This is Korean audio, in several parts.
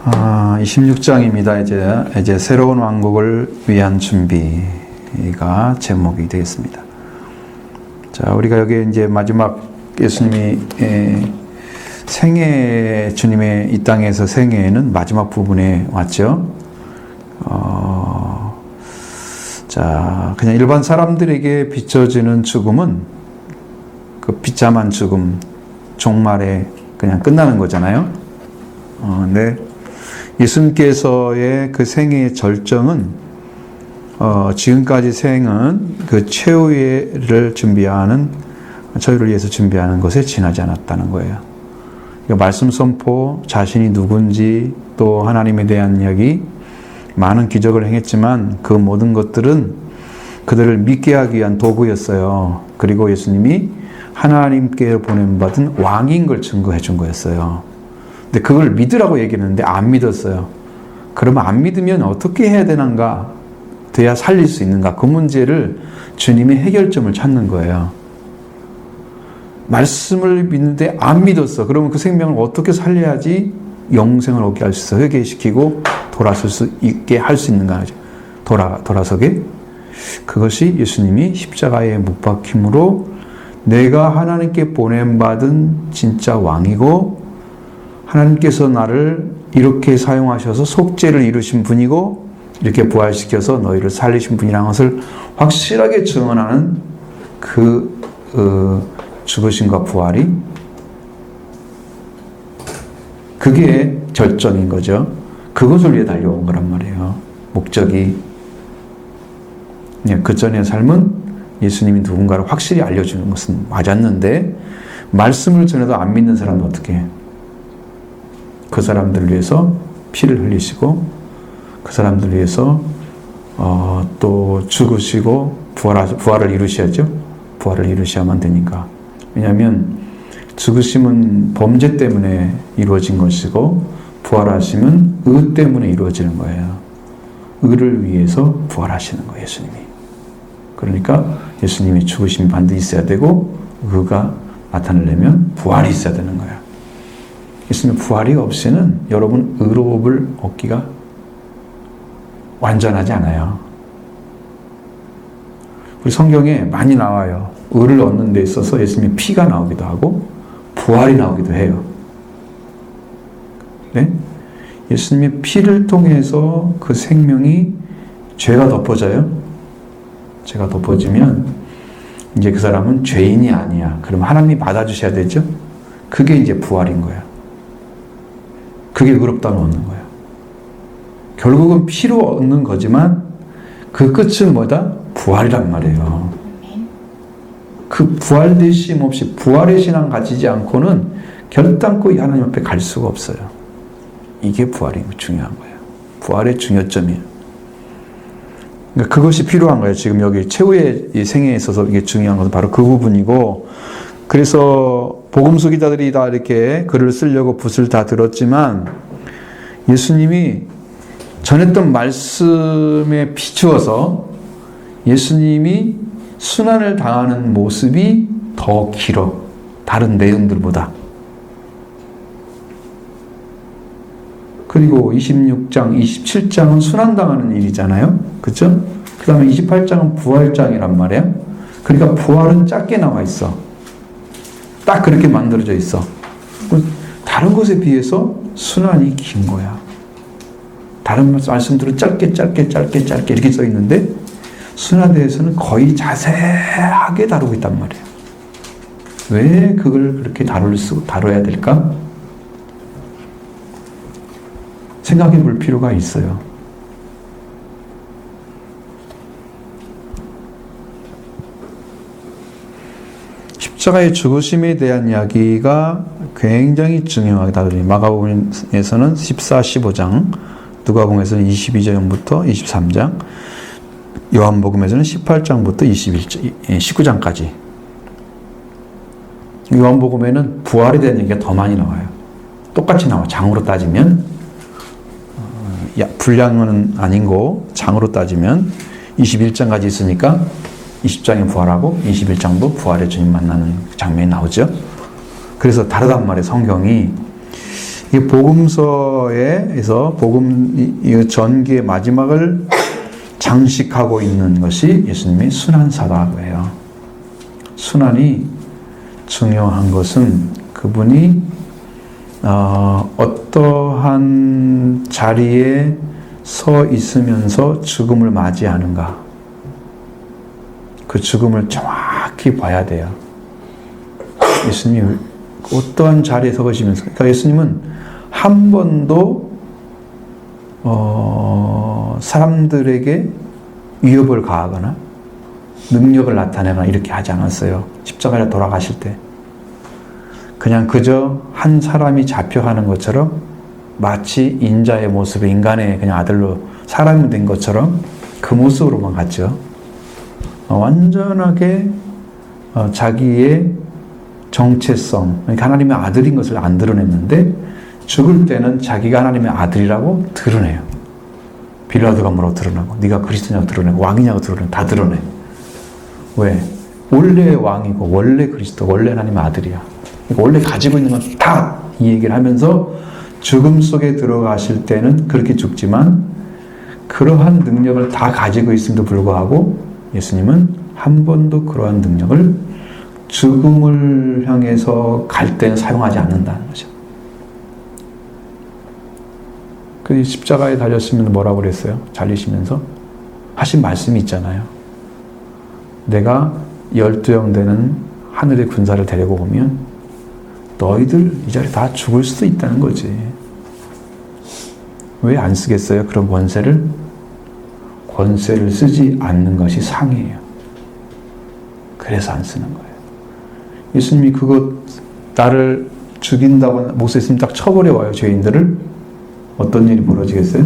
26장입니다. 이제 새로운 왕국을 위한 준비가 제목이 되겠습니다. 자, 우리가 여기 이제 마지막 예수님이 생애, 주님의 이 땅에서 생애는 마지막 부분에 왔죠. 자, 그냥 일반 사람들에게 비춰지는 죽음은 그 비참한 죽음, 종말에 그냥 끝나는 거잖아요. 근데 예수님께서의 그 생애의 절정은 지금까지 생은 그 최후를 준비하는, 저희를 위해서 준비하는 것에 지나지 않았다는 거예요. 그러니까 말씀 선포, 자신이 누군지, 또 하나님에 대한 이야기, 많은 기적을 행했지만 그 모든 것들은 그들을 믿게 하기 위한 도구였어요. 그리고 예수님이 하나님께 보냄받은 왕인 걸 증거해 준 거였어요. 근데 그걸 믿으라고 얘기했는데 안 믿었어요. 그러면 안 믿으면 어떻게 해야 되는가? 돼야 살릴 수 있는가? 그 문제를 주님의 해결점을 찾는 거예요. 말씀을 믿는데 안 믿었어. 그러면 그 생명을 어떻게 살려야지 영생을 얻게 할 수 있어? 회개시키고 돌아설 수 있게 할 수 있는가? 돌아서게? 그것이 예수님이 십자가에 못 박힘으로 내가 하나님께 보냄받은 진짜 왕이고 하나님께서 나를 이렇게 사용하셔서 속죄를 이루신 분이고 이렇게 부활시켜서 너희를 살리신 분이라는 것을 확실하게 증언하는 그 죽으심과 부활이 그게 절정인 거죠. 그것을 위해 달려온 거란 말이에요. 목적이. 그 전의 삶은 예수님이 누군가를 확실히 알려주는 것은 맞았는데 말씀을 전해도 안 믿는 사람은 어떻게 해요? 그 사람들을 위해서 피를 흘리시고 그 사람들을 위해서 또 죽으시고 부활을 이루셔야죠. 부활을 이루셔야만 되니까. 왜냐하면 죽으심은 범죄 때문에 이루어진 것이고 부활하심은 의 때문에 이루어지는 거예요. 의를 위해서 부활하시는 거예요, 예수님이. 그러니까 예수님이 죽으심이 반드시 있어야 되고 의가 나타나려면 부활이 있어야 되는 거예요. 예수님 부활이 없이는 여러분 의로움을 얻기가 완전하지 않아요. 우리 성경에 많이 나와요. 의를 얻는 데 있어서 예수님의 피가 나오기도 하고 부활이 나오기도 해요. 네? 예수님의 피를 통해서 그 생명이 죄가 덮어져요. 죄가 덮어지면 이제 그 사람은 죄인이 아니야. 그럼 하나님이 받아주셔야 되죠. 그게 이제 부활인 거야. 그게 의롭다는 얻는 거예요. 결국은 피로 얻는 거지만 그 끝은 뭐다? 부활이란 말이에요. 그 부활되심 없이 부활의 신앙 가지지 않고는 결단코 하나님 앞에 갈 수가 없어요. 이게 부활이 중요한 거예요. 부활의 중요점이에요. 그러니까 그것이 필요한 거예요. 지금 여기 최후의 이 생애에 있어서 이게 중요한 것은 바로 그 부분이고, 그래서 복음서 기자들이 다 이렇게 글을 쓰려고 붓을 다 들었지만 예수님이 전했던 말씀에 비추어서 예수님이 순환을 당하는 모습이 더 길어. 다른 내용들보다. 그리고 26장, 27장은 순환당하는 일이잖아요. 그렇죠? 그 다음에 28장은 부활장이란 말이에요. 그러니까 부활은 짧게 나와 있어. 딱 그렇게 만들어져 있어. 다른 것에 비해서 순환이 긴 거야. 다른 말씀들은 짧게 이렇게 써 있는데 순환에 대해서는 거의 자세하게 다루고 있단 말이에요. 왜 그걸 그렇게 다뤄야 될까? 생각해 볼 필요가 있어요. 십자가의 죽으심에 대한 이야기가 굉장히 중요하게 다루니 마가복음에서는 14, 15장, 누가복음에서는 22장부터 23장, 요한복음에서는 18장부터 19장까지. 요한복음에는 부활에 대한 얘기가 더 많이 나와요. 똑같이 나와. 장으로 따지면 분량은 아니고 장으로 따지면 21장까지 있으니까 20장에 부활하고 21장도 부활의 주님 만나는 장면이 나오죠. 그래서 다르단 말이에요. 성경이 이 복음서에서 복음 이 전기의 마지막을 장식하고 있는 것이 예수님의 순환사라고 해요. 순환이 중요한 것은 그분이 어떠한 자리에 서 있으면서 죽음을 맞이하는가. 그 죽음을 정확히 봐야 돼요. 예수님이 어떠한 자리에 서 계시면서, 그러니까 예수님은 한 번도 사람들에게 위협을 가하거나 능력을 나타내거나 이렇게 하지 않았어요. 십자가에 돌아가실 때. 그냥 그저 한 사람이 잡혀가는 것처럼 마치 인자의 모습을 인간의 그냥 아들로 사람이 된 것처럼 그 모습으로만 갔죠. 완전하게 자기의 정체성, 그러니까 하나님의 아들인 것을 안 드러냈는데 죽을 때는 자기가 하나님의 아들이라고 드러내요. 빌라도가 뭐라고 드러나고 네가 그리스도냐고 드러내고 왕이냐고 드러내고 다 드러내. 왜? 원래 왕이고 원래 그리스도 원래 하나님의 아들이야. 그러니까 원래 가지고 있는 건 다 이 얘기를 하면서 죽음 속에 들어가실 때는 그렇게 죽지만 그러한 능력을 다 가지고 있음에도 불구하고 예수님은 한 번도 그러한 능력을 죽음을 향해서 갈 때는 사용하지 않는다는 거죠. 그 십자가에 달렸으면 뭐라고 그랬어요? 잘리시면서 하신 말씀이 있잖아요. 내가 12형 되는 하늘의 군사를 데리고 오면 너희들 이 자리에 다 죽을 수도 있다는 거지. 왜 안 쓰겠어요? 그런 권세를? 권세를 쓰지 않는 것이 상이에요. 그래서 안 쓰는 거예요. 예수님이 그것 나를 죽인다고 목소리 딱 쳐버려와요. 죄인들을. 어떤 일이 벌어지겠어요?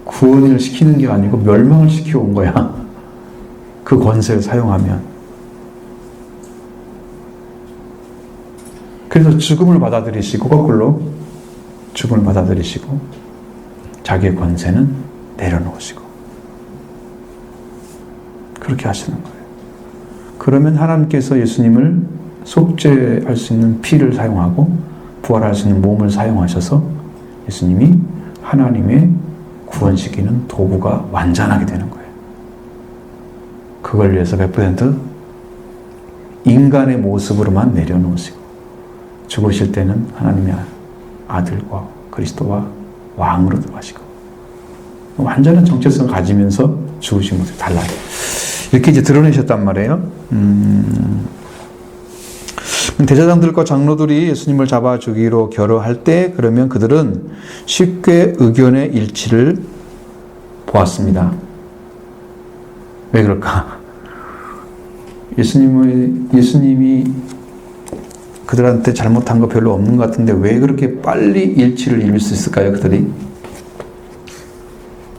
구원을 시키는 게 아니고 멸망을 시키고 온 거야. 그 권세를 사용하면. 그래서 죽음을 받아들이시고 거꾸로 죽음을 받아들이시고 자기의 권세는 내려놓으시고 그렇게 하시는 거예요. 그러면 하나님께서 예수님을 속죄할 수 있는 피를 사용하고 부활할 수 있는 몸을 사용하셔서 예수님이 하나님의 구원시키는 도구가 완전하게 되는 거예요. 그걸 위해서 100% 인간의 모습으로만 내려놓으시고 죽으실 때는 하나님의 아들과 그리스도와 왕으로 들어가시고 완전한 정체성을 가지면서 죽으신 모습이 달라요. 이렇게 이제 드러내셨단 말이에요. 대제사장들과 장로들이 예수님을 잡아 주기로 결의할 때 그러면 그들은 쉽게 의견의 일치를 보았습니다. 왜 그럴까? 예수님이 그들한테 잘못한 거 별로 없는 것 같은데 왜 그렇게 빨리 일치를 이룰 수 있을까요? 그들이?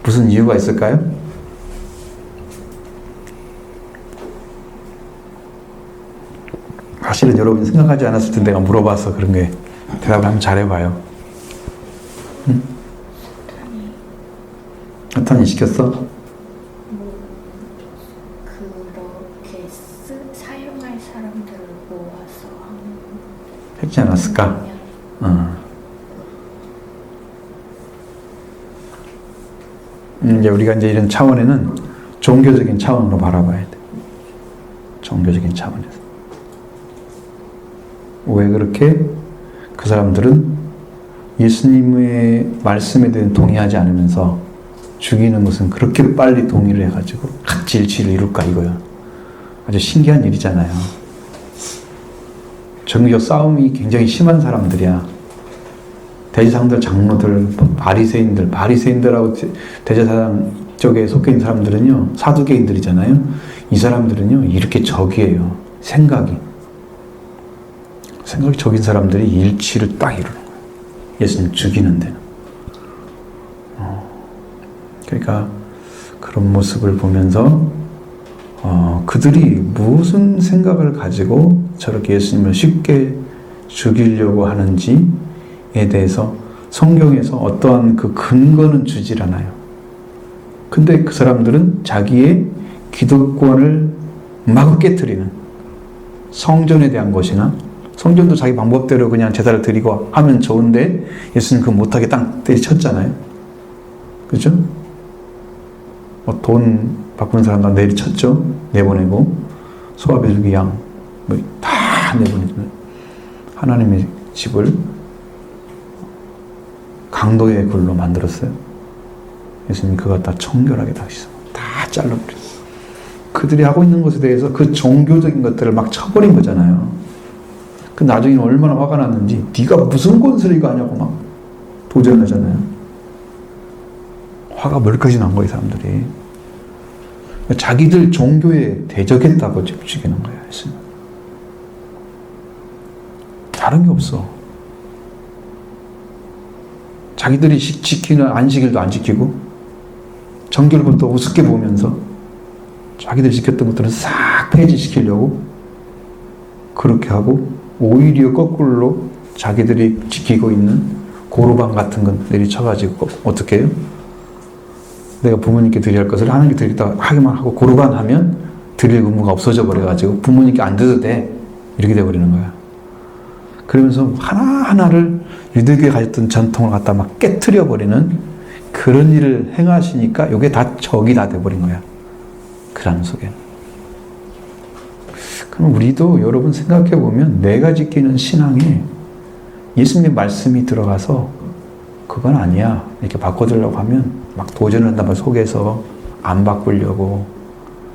무슨 이유가 있을까요? 사실은 여러분이 생각하지 않았을 텐데 내가 물어봐서 그런 게 대답을 한번 잘해봐요. 응? 사탄이 시켰어? 그렇게 사용할 사람들을 모아서 했지 않았을까? 이제 우리가 이제 이런 차원에는 종교적인 차원으로 바라봐야 돼. 종교적인 차원에서. 왜 그렇게 그 사람들은 예수님의 말씀에 대해 동의하지 않으면서 죽이는 것은 그렇게 빨리 동의를 해가지고 같이 일치를 이룰까 이거야. 아주 신기한 일이잖아요. 정교적 싸움이 굉장히 심한 사람들이야. 대제사장들, 장로들, 바리새인들하고 대제사장 쪽에 속해 있는 사람들은요, 사두개인들이잖아요. 이 사람들은요, 이렇게 적이에요. 생각이 적인 사람들이 일치를 딱 이루는 거예요. 예수님 죽이는 데는. 그러니까 그런 모습을 보면서 그들이 무슨 생각을 가지고 저렇게 예수님을 쉽게 죽이려고 하는지에 대해서 성경에서 어떠한 그 근거는 주질 않아요. 근데 그 사람들은 자기의 기득권을 마구 깨트리는 성전에 대한 것이나 성전도 자기 방법대로 그냥 제사를 드리고 하면 좋은데 예수님 그거 못하게 땅 때리쳤잖아요. 그죠? 뭐 돈 바꾸는 사람도 내리쳤죠. 내보내고 소아배주기 양 뭐 다 내보내주면 하나님의 집을 강도의 굴로 만들었어요. 예수님이 그거 다 청결하게 다시 다 잘라버렸어요. 그들이 하고 있는 것에 대해서 그 종교적인 것들을 막 쳐버린 거잖아요. 그 나중에는 얼마나 화가 났는지 네가 무슨 권세를 이거 하냐고 막 도전하잖아요. 화가 멀까지 난 거예요, 사람들이. 자기들 종교에 대적했다고 죽이는 거예요. 다른 게 없어. 자기들이 지키는 안식일도 안 지키고 정결부터 우습게 보면서 자기들이 지켰던 것들은 싹 폐지시키려고 그렇게 하고 오히려 거꾸로 자기들이 지키고 있는 고르반 같은 건 내리쳐가지고 어떻게 해요? 내가 부모님께 드려야 할 것을 하나님께 드리겠다 하기만 하고 고르반 하면 드릴 의무가 없어져 버려가지고 부모님께 안 드려도 돼 이렇게 돼버리는 거야. 그러면서 하나하나를 유대교에 가졌던 전통을 갖다 막 깨트려 버리는 그런 일을 행하시니까 이게 다 적이 다 돼버린 거야. 그 람 속에는. 그럼 우리도 여러분 생각해 보면 내가 지키는 신앙에 예수님의 말씀이 들어가서 그건 아니야 이렇게 바꿔주려고 하면 막 도전을 한다면 속에서 안 바꾸려고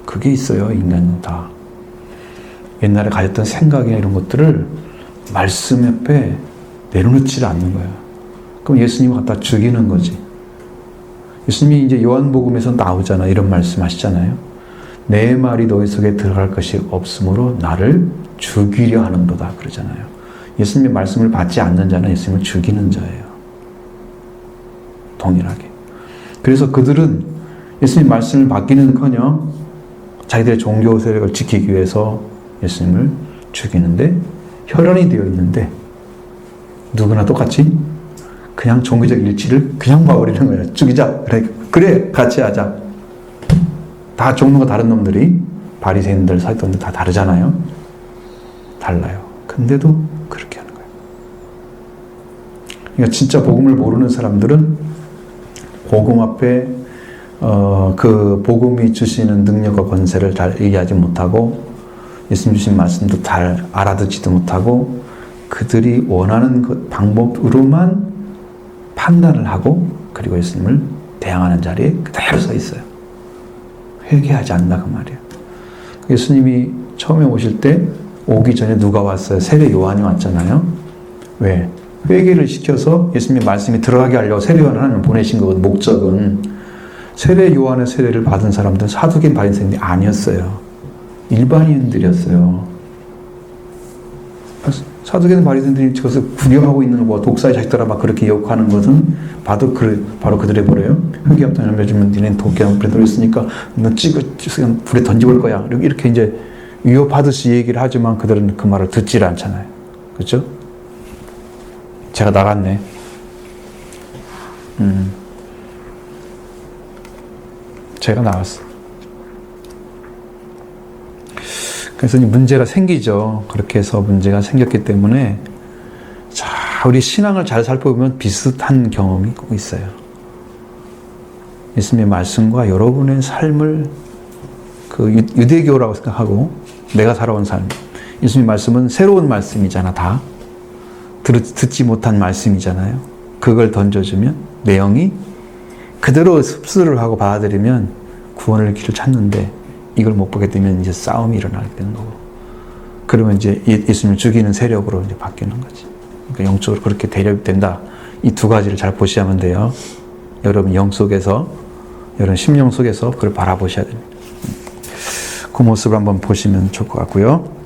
그게 있어요. 인간은 다. 옛날에 가졌던 생각이나 이런 것들을 말씀 옆에 내려놓지 않는 거야. 그럼 예수님을 갖다 죽이는 거지. 예수님이 이제 요한복음에서 나오잖아. 이런 말씀 하시잖아요. 내 말이 너희 속에 들어갈 것이 없으므로 나를 죽이려 하는도다. 그러잖아요. 예수님의 말씀을 받지 않는 자는 예수님을 죽이는 자예요. 동일하게. 그래서 그들은 예수님 말씀을 받기는커녕 자기들의 종교 세력을 지키기 위해서 예수님을 죽이는데 혈연이 되어 있는데 누구나 똑같이 그냥 종교적 일치를 그냥 봐버리는 거예요. 죽이자. 그래 같이 하자. 다 종류가 다른 놈들이 바리새인들, 사도들 다 다르잖아요. 달라요. 근데도 그렇게 하는 거예요. 그러니까 진짜 복음을 모르는 사람들은 복음 앞에 그 복음이 주시는 능력과 권세를 잘 이해하지 못하고 예수님 주신 말씀도 잘 알아듣지도 못하고 그들이 원하는 그 방법으로만 판단을 하고 그리고 예수님을 대항하는 자리에 그대로 서 있어요. 회개하지 않나 그 말이에요. 예수님이 처음에 오실 때 오기 전에 누가 왔어요? 세례 요한이 왔잖아요. 왜? 회개를 시켜서 예수님의 말씀이 들어가게 하려고 세례 요한을 하나님 보내신 거거든요. 목적은 세례 요한의 세례를 받은 사람들은 사두개인 바리새인이 아니었어요. 일반인들이었어요. 사두개인 바리새인들이 저것을 구경하고 있는 거, 독사의 자식들아 막 그렇게 욕하는 것은 바로 그들의 버려요. 회개하면 열매주면 니네는 독개한 불에 돌렸으니까 너 그냥 불에 던져볼 거야. 이렇게 이제 위협하듯이 얘기를 하지만 그들은 그 말을 듣질 않잖아요. 그렇죠? 제가 나갔네. 제가 나갔어. 그래서 문제가 생기죠. 그렇게 해서 문제가 생겼기 때문에 자, 우리 신앙을 잘 살펴보면 비슷한 경험이 꼭 있어요. 예수님의 말씀과 여러분의 삶을 그 유대교라고 생각하고 내가 살아온 삶. 예수님의 말씀은 새로운 말씀이잖아, 다. 듣지 못한 말씀이잖아요. 그걸 던져주면 내용이 그대로 흡수를 하고 받아들이면 구원의 길을 찾는데 이걸 못 보게 되면 이제 싸움이 일어나게 되는 거고. 그러면 이제 예수님을 죽이는 세력으로 이제 바뀌는 거지. 그러니까 영적으로 그렇게 대립된다. 이 두 가지를 잘 보시면 돼요. 여러분 영 속에서, 여러분 심령 속에서 그걸 바라보셔야 됩니다. 그 모습을 한번 보시면 좋을 것 같고요.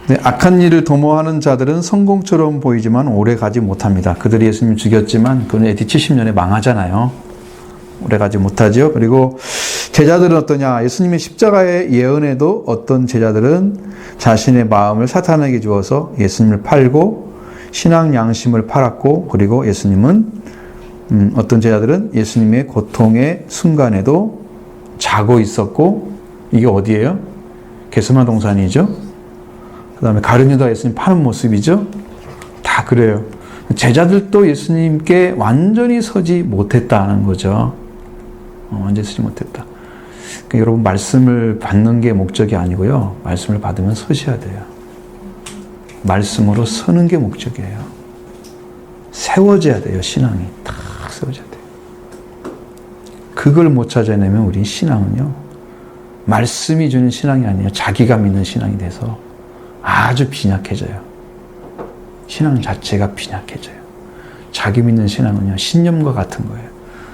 네, 악한 일을 도모하는 자들은 성공처럼 보이지만 오래 가지 못합니다. 그들이 예수님을 죽였지만 그는 AD 70년에 망하잖아요. 오래 가지 못하죠. 그리고 제자들은 어떠냐? 예수님의 십자가의 예언에도 어떤 제자들은 자신의 마음을 사탄에게 주어서 예수님을 팔고 신앙 양심을 팔았고, 그리고 예수님은 어떤 제자들은 예수님의 고통의 순간에도 자고 있었고, 이게 어디예요? 게세마네 동산이죠. 그 다음에 가룟 유다가 예수님 파는 모습이죠. 다 그래요. 제자들도 예수님께 완전히 서지 못했다는 거죠. 완전히 서지 못했다. 그러니까 여러분 말씀을 받는 게 목적이 아니고요. 말씀을 받으면 서셔야 돼요. 말씀으로 서는 게 목적이에요. 세워져야 돼요. 신앙이 딱 세워져야 돼요. 그걸 못 찾아내면 우리 신앙은요. 말씀이 주는 신앙이 아니에요. 자기가 믿는 신앙이 돼서 아주 빈약해져요. 신앙 자체가 빈약해져요. 자기 믿는 신앙은요. 신념과 같은 거예요.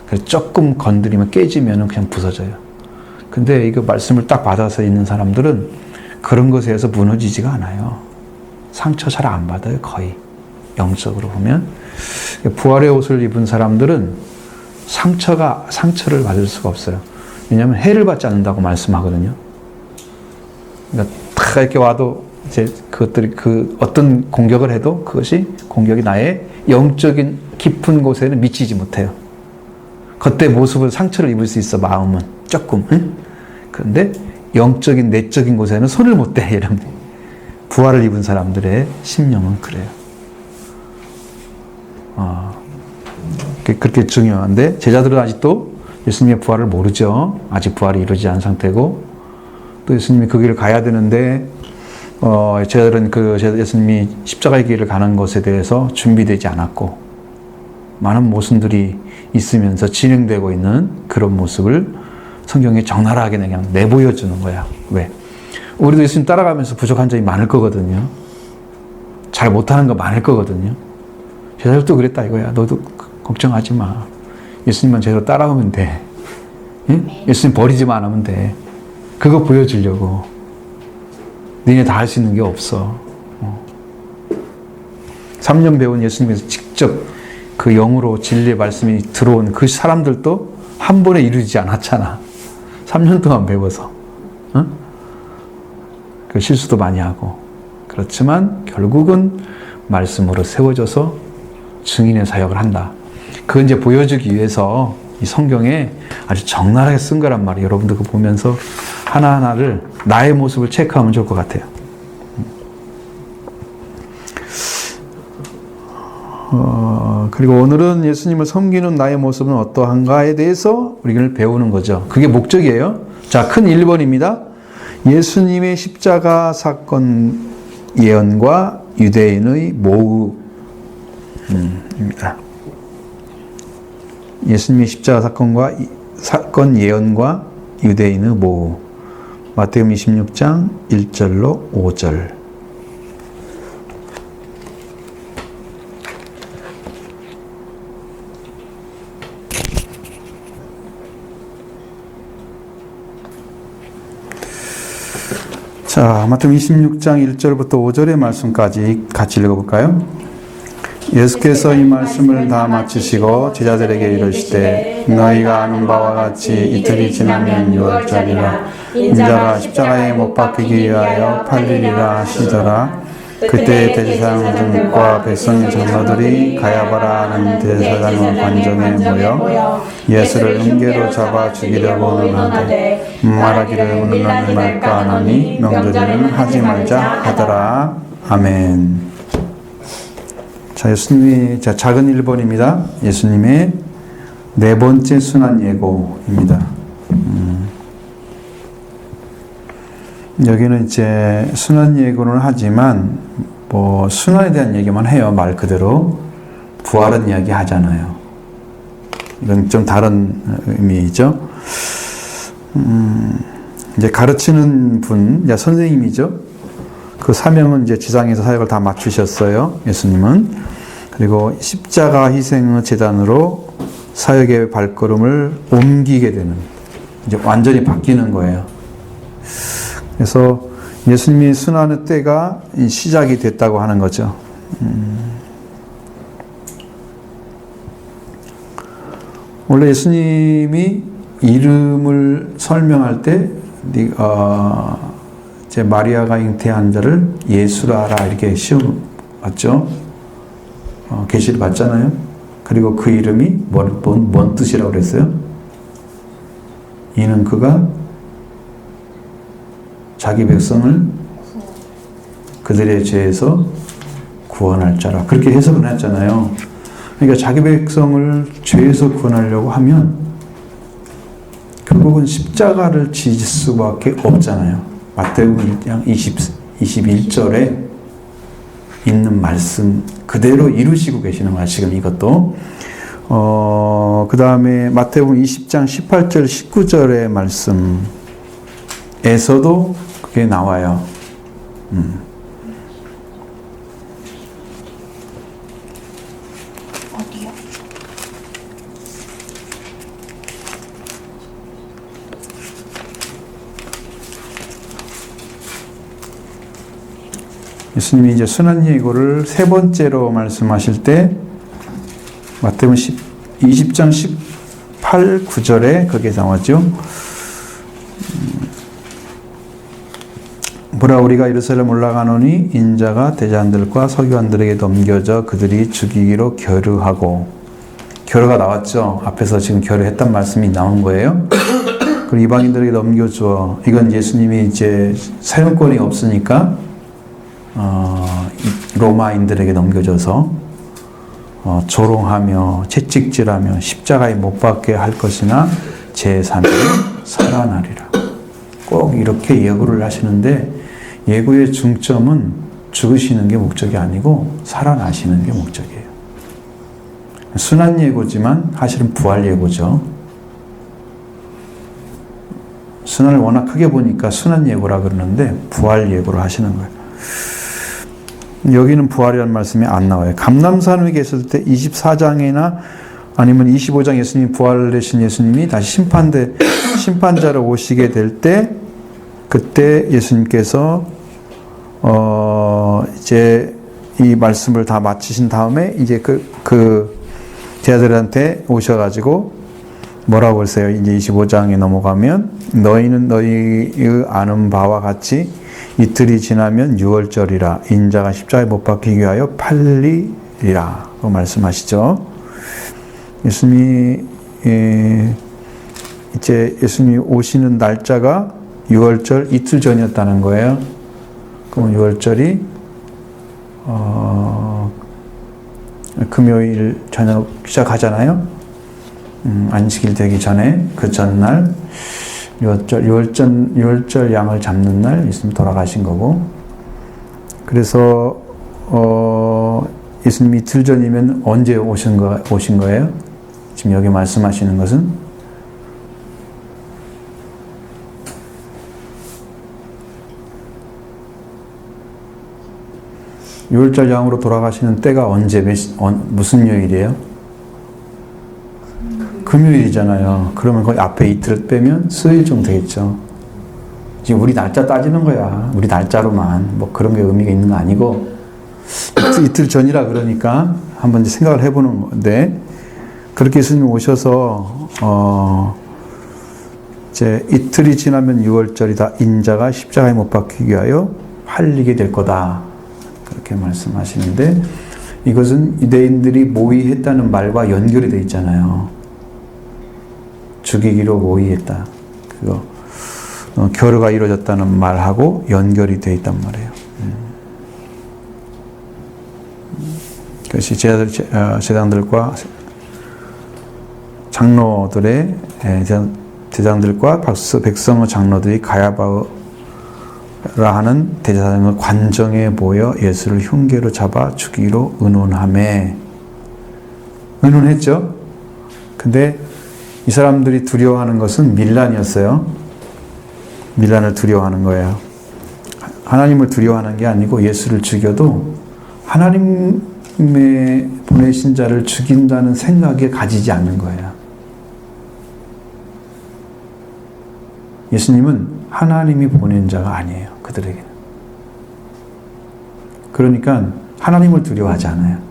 그래서 조금 건드리면 깨지면 그냥 부서져요. 근데 이거 말씀을 딱 받아서 있는 사람들은 그런 것에 의해서 무너지지가 않아요. 상처 잘 안 받아요. 거의. 영적으로 보면. 부활의 옷을 입은 사람들은 상처를 받을 수가 없어요. 왜냐하면 해를 받지 않는다고 말씀하거든요. 그러니까 다 이렇게 와도 이제 그것들이 어떤 공격을 해도 그것이 공격이 나의 영적인 깊은 곳에는 미치지 못해요. 그때 모습을 상처를 입을 수 있어, 마음은. 조금. 응? 그런데 영적인, 내적인 곳에는 손을 못 대, 여러분. 부활을 입은 사람들의 심령은 그래요. 그렇게 중요한데, 제자들은 아직도 예수님의 부활을 모르죠. 아직 부활이 이루어지지 않은 상태고, 또 예수님이 그 길을 가야 되는데, 제자들은 예수님이 십자가의 길을 가는 것에 대해서 준비되지 않았고, 많은 모순들이 있으면서 진행되고 있는 그런 모습을 성경에 적나라하게 그냥 내보여주는 거야. 왜? 우리도 예수님 따라가면서 부족한 점이 많을 거거든요. 잘 못하는 거 많을 거거든요. 제자들도 그랬다 이거야. 너도 걱정하지 마. 예수님만 제대로 따라오면 돼. 응? 예수님 버리지만 않으면 돼. 그거 보여주려고. 너네 다 할 수 있는 게 없어. 3년 배운 예수님께서 직접 그 영으로 진리의 말씀이 들어온 그 사람들도 한 번에 이루지 않았잖아. 3년 동안 배워서. 응? 그 실수도 많이 하고. 그렇지만 결국은 말씀으로 세워져서 증인의 사역을 한다. 그걸 이제 보여주기 위해서 이 성경에 아주 적나라하게 쓴 거란 말이에요. 여러분들 그거 보면서 하나하나를 나의 모습을 체크하면 좋을 것 같아요. 그리고 오늘은 예수님을 섬기는 나의 모습은 어떠한가에 대해서 우리를 배우는 거죠. 그게 목적이에요. 자, 큰 1번입니다. 예수님의 십자가 사건 예언과 유대인의 모후입니다. 예수님의 십자가 사건 예언과 유대인의 모후. 마태복음 26장 1절로 5절. 자, 마태복음 26장 1절부터 5절의 말씀까지 같이 읽어볼까요? 예수께서 이 말씀을 다 마치시고 제자들에게 이르시되 너희가 아는 바와 같이 이틀이 지나면 유월절이라 인자가 십자가에 못 박히기 위하여 팔리리라 하시더라. 그때 대제사장들과 백성의 장로들이 가야바라 하는 대제사장의 관정에 모여 예수를 은계로 잡아 죽이려고는 하되 말하기를 오늘날 말까 하나니 명절에는 하지 말자 하더라. 아멘. 자, 예수님이 작은 1번입니다. 예수님의 네 번째 순환 예고입니다. 여기는 이제 순환 예고는 하지만 뭐 순환에 대한 얘기만 해요. 말 그대로 부활은 이야기 하잖아요. 이건 좀 다른 의미죠. 이제 가르치는 분, 이제 선생님이죠. 그 사명은 이제 지상에서 사역을 다 마치셨어요. 예수님은. 그리고 십자가 희생의 제단으로 사역의 발걸음을 옮기게 되는, 이제 완전히 바뀌는 거예요. 그래서 예수님의 순환의 때가 시작이 됐다고 하는 거죠. 원래 예수님이 이름을 설명할 때 이제 마리아가 잉태한 자를 예수라라 이렇게 시험 봤죠. 계시를 봤잖아요. 그리고 그 이름이 뭔 뜻이라고 그랬어요? 이는 그가 자기 백성을 그들의 죄에서 구원할 자라. 그렇게 해석을 했잖아요. 그러니까 자기 백성을 죄에서 구원하려고 하면 결국은 십자가를 지실 수밖에 없잖아요. 마태복음 1장 21절에 있는 말씀 그대로 이루시고 계시는 거야. 지금 이것도. 그 다음에 마태복음 20장 18절 19절의 말씀에서도 그게 나와요. 어디요? 예수님이 이제 순환예고를 세 번째로 말씀하실 때 마태복음 20장 18, 9절에 그게 나왔죠. 보라 우리가 예루살렘 올라가노니 인자가 대장들과 서기관들에게 넘겨져 그들이 죽이기로 결의하고, 결의가 나왔죠. 앞에서 지금 결의했단 말씀이 나온 거예요. 그리고 이방인들에게 넘겨주어, 이건 예수님이 이제 사용권이 없으니까 로마인들에게 넘겨줘서 조롱하며 채찍질하며 십자가에 못 박게 할 것이나 제3일에 살아나리라. 꼭 이렇게 예고를 하시는데, 예고의 중점은 죽으시는 게 목적이 아니고 살아나시는 게 목적이에요. 순환 예고지만 사실은 부활 예고죠. 순환을 워낙 크게 보니까 순환 예고라 그러는데 부활 예고를 하시는 거예요. 여기는 부활이라는 말씀이 안 나와요. 감람산에 계실 때 24장이나 아니면 25장 예수님이 부활되신 예수님이 다시 심판자로 오시게 될 때, 그때 예수님께서 이제 이 말씀을 다 마치신 다음에 이제 그 제자들한테 오셔가지고 뭐라고 했어요? 이제 25장에 넘어가면 너희는 너희의 아는 바와 같이 이틀이 지나면 유월절이라 인자가 십자가에 못 박히기 위하여 팔리리라 고 말씀하시죠. 예수님이 이제 예수님이 오시는 날짜가 유월절 이틀 전이었다는 거예요. 그럼 유월절이 금요일 저녁 시작하잖아요. 안식일 되기 전에 그 전날 유월절 양을 잡는 날 예수님 돌아가신 거고, 그래서 예수님이 이틀 전이면 언제 오신 거예요? 지금 여기 말씀하시는 것은 유월절 양으로 돌아가시는 때가 언제 무슨 요일이에요? 금요일이잖아요. 그러면 거의 앞에 이틀을 빼면 수요일 정도 되겠죠. 지금 우리 날짜 따지는 거야. 우리 날짜로만. 뭐 그런 게 의미가 있는 거 아니고, 이틀 전이라 그러니까 한번 생각을 해보는 건데, 그렇게 예수님 오셔서 이제 이틀이 지나면 유월절이다. 인자가 십자가에 못 박히기 위하여 팔리게 될 거다. 그렇게 말씀하시는데, 이것은 유대인들이 모의했다는 말과 연결이 되어 있잖아요. 죽이기로 모의했다. 그거 결의가 이루어졌다는 말하고 연결이 되어 있단 말이에요. 그것이 제장들과 장로들의 제장들과 백성의 장로들이 가야바라 하는 대제사장을 관정에 모여 예수를 흉계로 잡아 죽이기로 의논하매, 의논했죠. 근데 이 사람들이 두려워하는 것은 밀란이었어요. 밀란을 두려워하는 거예요. 하나님을 두려워하는 게 아니고 예수를 죽여도 하나님의 보내신 자를 죽인다는 생각에 가지지 않는 거예요. 예수님은 하나님이 보낸 자가 아니에요. 그들에게는. 그러니까 하나님을 두려워하지 않아요.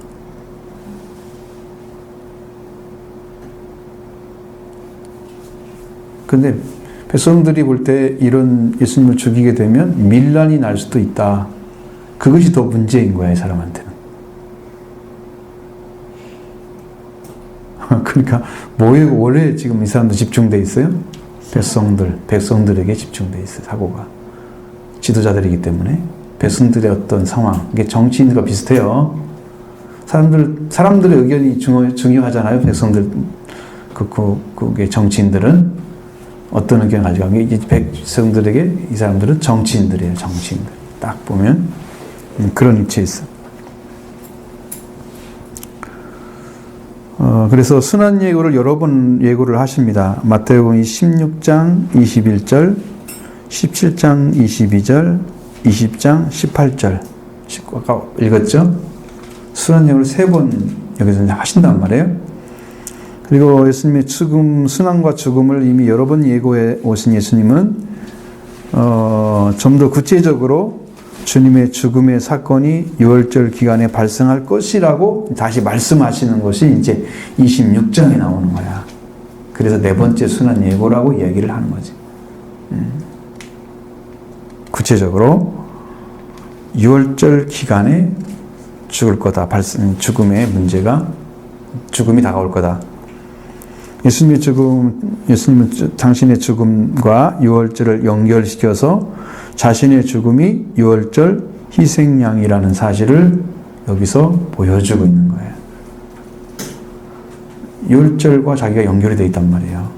근데 백성들이 볼 때 이런 예수님을 죽이게 되면 밀란이 날 수도 있다. 그것이 더 문제인 거야, 이 사람한테는. 그러니까 뭐에 원래 지금 이 사람도 집중돼 있어요? 백성들에게 집중돼 있어요, 사고가. 지도자들이기 때문에 백성들의 어떤 상황, 이게 정치인들과 비슷해요. 사람들의 의견이 중요하잖아요. 그게 정치인들은 어떤 의견을 가지고 가면 이 백성들에게 이 사람들은 정치인들이에요. 정치인들. 딱 보면 그런 위치에 있어. 그래서 순환 예고를 여러 번 예고를 하십니다. 마태복음 16장 21절, 17장 22절, 20장 18절. 아까 읽었죠? 순환 예고를 3번 여기서 하신단 말이에요. 그리고 예수님의 순환과 죽음을 이미 여러 번 예고해 오신 예수님은 좀 더 구체적으로 주님의 죽음의 사건이 유월절 기간에 발생할 것이라고 다시 말씀하시는 것이 이제 26장에 나오는 거야. 그래서 4번째 순환 예고라고 이야기를 하는 거지. 구체적으로 유월절 기간에 죽을 거다. 죽음의 문제가, 죽음이 다가올 거다. 예수님은 당신의 죽음과 유월절을 연결시켜서 자신의 죽음이 유월절 희생양이라는 사실을 여기서 보여주고 있는 거예요. 유월절과 자기가 연결이 되어 있단 말이에요.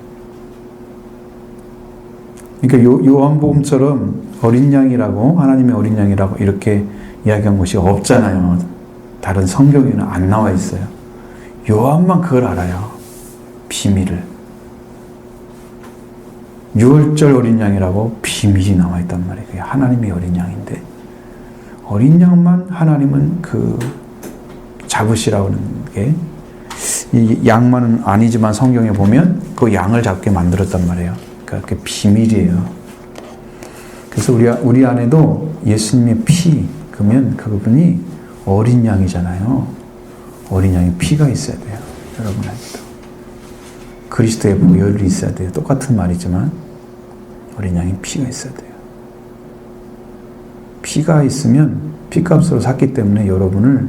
그러니까 요한복음처럼 어린 양이라고, 하나님의 어린 양이라고 이렇게 이야기한 것이 없잖아요. 다른 성경에는 안 나와 있어요. 요한만 그걸 알아요. 비밀을. 유월절 어린 양이라고 비밀이 나와 있단 말이에요. 그게 하나님의 어린 양인데, 어린 양만 하나님은 잡으시라고 하는 게, 이 양만은 아니지만 성경에 보면 그 양을 잡게 만들었단 말이에요. 그러니까 그게 비밀이에요. 그래서 우리 안에도 예수님의 피, 그러면 그분이 어린 양이잖아요. 어린 양의 피가 있어야 돼요. 여러분 안에도. 그리스도의 보혈이 있어야 돼요. 똑같은 말이지만 어린 양의 피가 있어야 돼요. 피가 있으면 피값으로 샀기 때문에 여러분을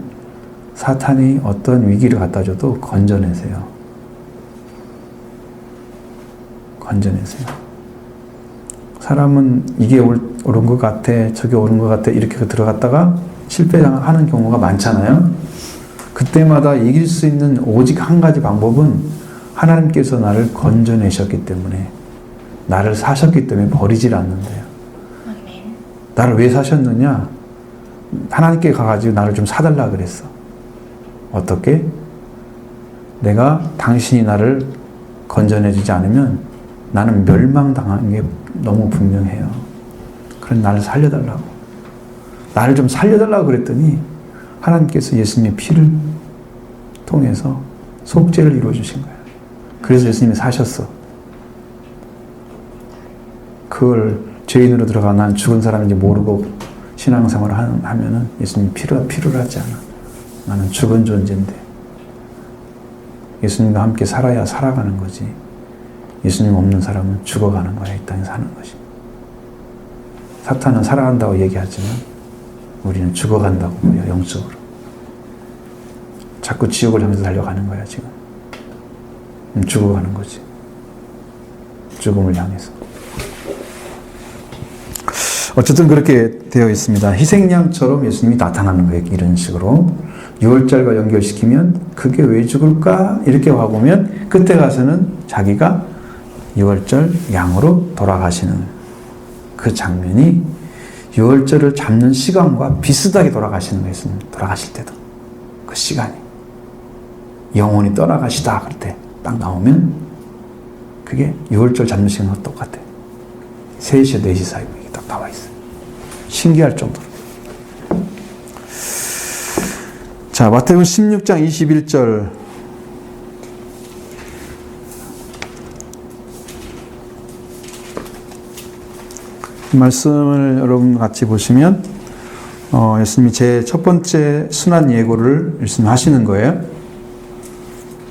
사탄이 어떤 위기를 갖다 줘도 건져내세요. 건져내세요. 사람은 이게 옳은 것 같아, 저게 옳은 것 같아 이렇게 들어갔다가 실패하는 경우가 많잖아요. 그때마다 이길 수 있는 오직 한 가지 방법은 하나님께서 나를 건져내셨기 때문에, 나를 사셨기 때문에 버리질 않는데요. 나를 왜 사셨느냐? 하나님께 가가지고 나를 좀 사달라 그랬어. 어떻게? 내가 당신이 나를 건져내주지 않으면 나는 멸망당하는 게 너무 분명해요. 그럼 나를 살려달라고. 나를 좀 살려달라고 그랬더니 하나님께서 예수님의 피를 통해서 속죄를 이루어주신 거예요. 그래서 예수님이 사셨어. 그걸 죄인으로 들어가 난 죽은 사람인지 모르고 신앙생활을 하면은 예수님 필요하지 않아. 나는 죽은 존재인데 예수님과 함께 살아야 살아가는 거지. 예수님 없는 사람은 죽어가는 거야. 이 땅에 사는 것이. 사탄은 살아간다고 얘기하지만 우리는 죽어간다고 보여. 영적으로. 자꾸 지옥을 향해서 달려가는 거야 지금. 죽어가는 거지. 죽음을 향해서. 어쨌든 그렇게 되어 있습니다. 희생양처럼 예수님이 나타나는 거예요. 이런 식으로. 유월절과 연결시키면 그게 왜 죽을까? 이렇게 와보면 끝에 가서는 자기가 유월절 양으로 돌아가시는 그 장면이 유월절을 잡는 시간과 비슷하게 돌아가시는 거예요. 예수님 돌아가실 때도. 그 시간이. 영혼이 떠나가시다 그럴 때 딱 나오면 그게 유월절 잡는 시간과 똑같아요. 3시, 4시 사이 이게 딱 나와 있어요. 신기할 정도로. 자, 마태복음 16장 21절. 말씀을 여러분 같이 보시면 예수님이 제 첫 번째 순환 예고를 예수님 하시는 거예요.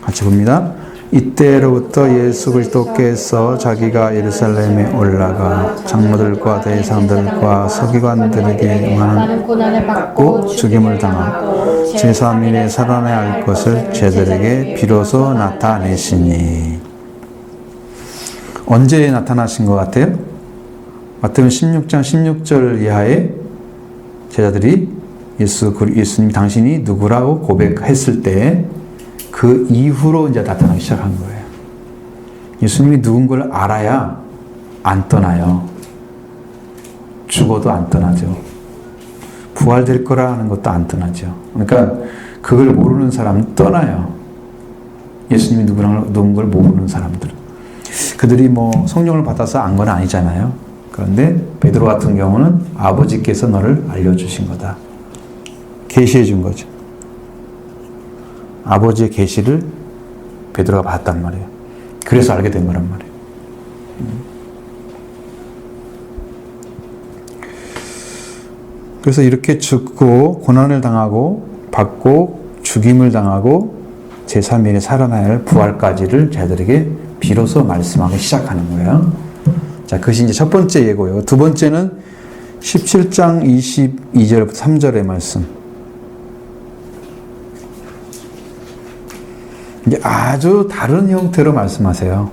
같이 봅니다. 이때로부터 예수 그리스도께서 자기가 예루살렘에 올라가 장로들과 대사들과 서기관들에게 많은 고난을 받고 죽임을 당하고 제3일에 살아나야 할 것을 제들에게 비로소 나타내시니. 언제 나타나신 것 같아요? 마태복음 16장 16절 이하에 제자들이 예수님 당신이 누구라고 고백했을 때 그 이후로 이제 나타나기 시작한 거예요. 예수님이 누군 걸 알아야 안 떠나요. 죽어도 안 떠나죠. 부활될 거라 하는 것도 안 떠나죠. 그러니까 그걸 모르는 사람은 떠나요. 예수님이 누군 걸 모르는 사람들은. 그들이 뭐 성령을 받아서 안 건 아니잖아요. 그런데 베드로 같은 경우는 아버지께서 너를 알려주신 거다. 계시해 준 거죠. 아버지의 계시를 베드로가 받았단 말이에요. 그래서 알게 된 거란 말이에요. 그래서 이렇게 죽고 고난을 당하고 받고 죽임을 당하고 제3일에 살아날 부활까지를 제자들에게 비로소 말씀하기 시작하는 거예요. 자, 그것이 이제 첫 번째 예고요. 두 번째는 17장 22절부터 3절의 말씀. 이제 아주 다른 형태로 말씀하세요.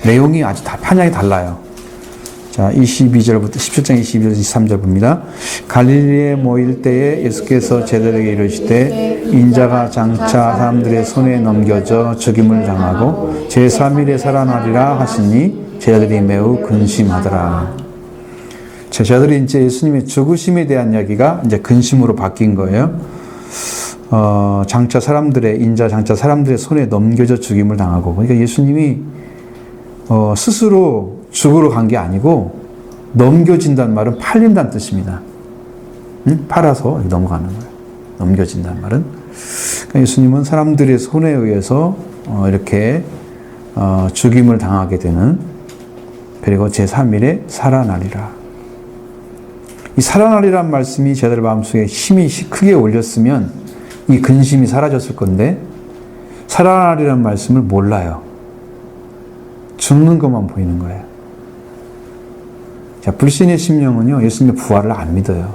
내용이 아주 판약이 달라요. 자, 22절부터 17장 22절 23절 봅니다. 갈릴리에 모일 때에 예수께서 제자들에게 이르시되 인자가 장차 사람들의 손에 넘겨져 죽임을 당하고 제3일에 살아나리라 하시니 제자들이 매우 근심하더라. 제자들이 이제 예수님의 죽으심에 대한 이야기가 이제 근심으로 바뀐 거예요. 장차 사람들의 손에 넘겨져 죽임을 당하고, 그러니까 예수님이 스스로 죽으러 간 게 아니고 넘겨진다는 말은 팔린다는 뜻입니다. 팔아서 넘어가는 거예요. 넘겨진다는 말은. 그러니까 예수님은 사람들의 손에 의해서 이렇게 죽임을 당하게 되는, 그리고 제3일에 살아나리라. 이 살아나리란 말씀이 제자들 마음속에 힘이 크게 올렸으면 이 근심이 사라졌을 건데 살아나리란 말씀을 몰라요. 죽는 것만 보이는 거예요. 자, 불신의 심령은요, 예수님의 부활을 안 믿어요.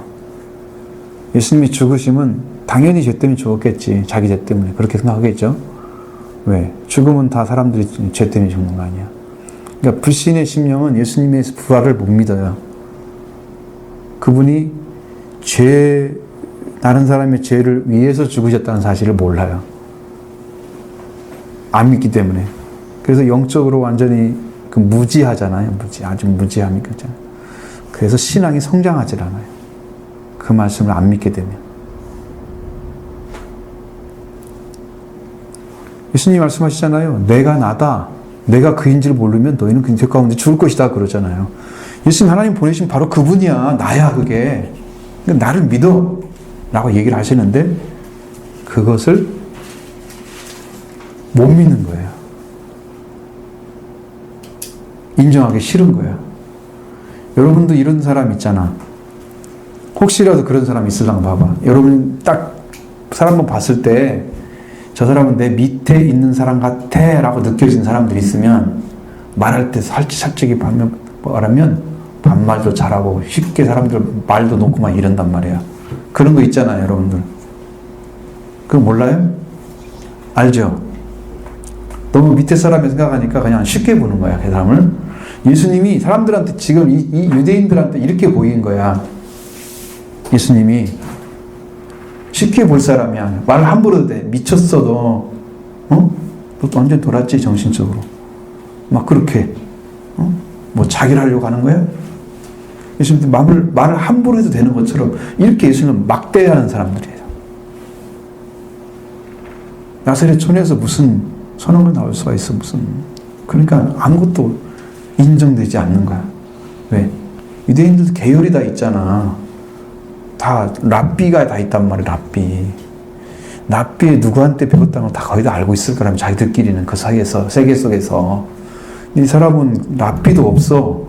예수님이 죽으심은 당연히 죄 때문에 죽었겠지. 자기 죄 때문에. 그렇게 생각하겠죠? 왜? 죽음은 다 사람들이 죄 때문에 죽는 거 아니야. 그러니까 불신의 심령은 예수님의 부활을 못 믿어요. 그분이 다른 사람의 죄를 위해서 죽으셨다는 사실을 몰라요. 안 믿기 때문에. 그래서 영적으로 완전히 무지하잖아요. 아주 무지함이 있잖아요. 그래서 신앙이 성장하지 않아요. 그 말씀을 안 믿게 되면. 예수님이 말씀하시잖아요. 내가 나다. 내가 그인지를 모르면 너희는 그 죄 가운데 죽을 것이다. 그러잖아요. 예수님 하나님 보내신 바로 그분이야. 나야 그게. 나를 믿어. 라고 얘기를 하시는데 그것을 못 믿는 거예요. 인정하기 싫은 거예요. 여러분도 이런 사람 있잖아. 혹시라도 그런 사람 있으려면 봐봐. 여러분 딱 사람만 봤을 때 저 사람은 내 밑에 있는 사람 같아 라고 느껴지는 사람들이 있으면 말할 때 살짝이 말하면 반말도 잘하고 쉽게 사람들 말도 놓고 막 이런단 말이야. 그런 거 있잖아요, 여러분들. 그거 몰라요? 알죠? 너무 밑에 사람이 생각하니까 그냥 쉽게 보는 거야, 그 사람을. 예수님이 사람들한테 지금 이 유대인들한테 이렇게 보인 거야. 예수님이 쉽게 볼 사람이야. 말 함부로 해도 돼. 미쳤어, 너 완전 돌았지, 정신적으로. 막 그렇게. 뭐 자기를 하려고 하는 거야? 예수님 말을 함부로 해도 되는 것처럼 이렇게 예수님은 막대하는 사람들이에요. 나사렛 촌에서 무슨 선언을 나올 수가 있어, 무슨. 그러니까 아무것도 인정되지 않는 거야. 왜? 유대인들도 계율이 다 있잖아. 다 랍비가 다 있단 말이야. 랍비 누구한테 배웠다는 걸 다 거의 다 알고 있을 거라면 자기들끼리는 그 사이에서 세계 속에서. 이 사람은 랍비도 없어.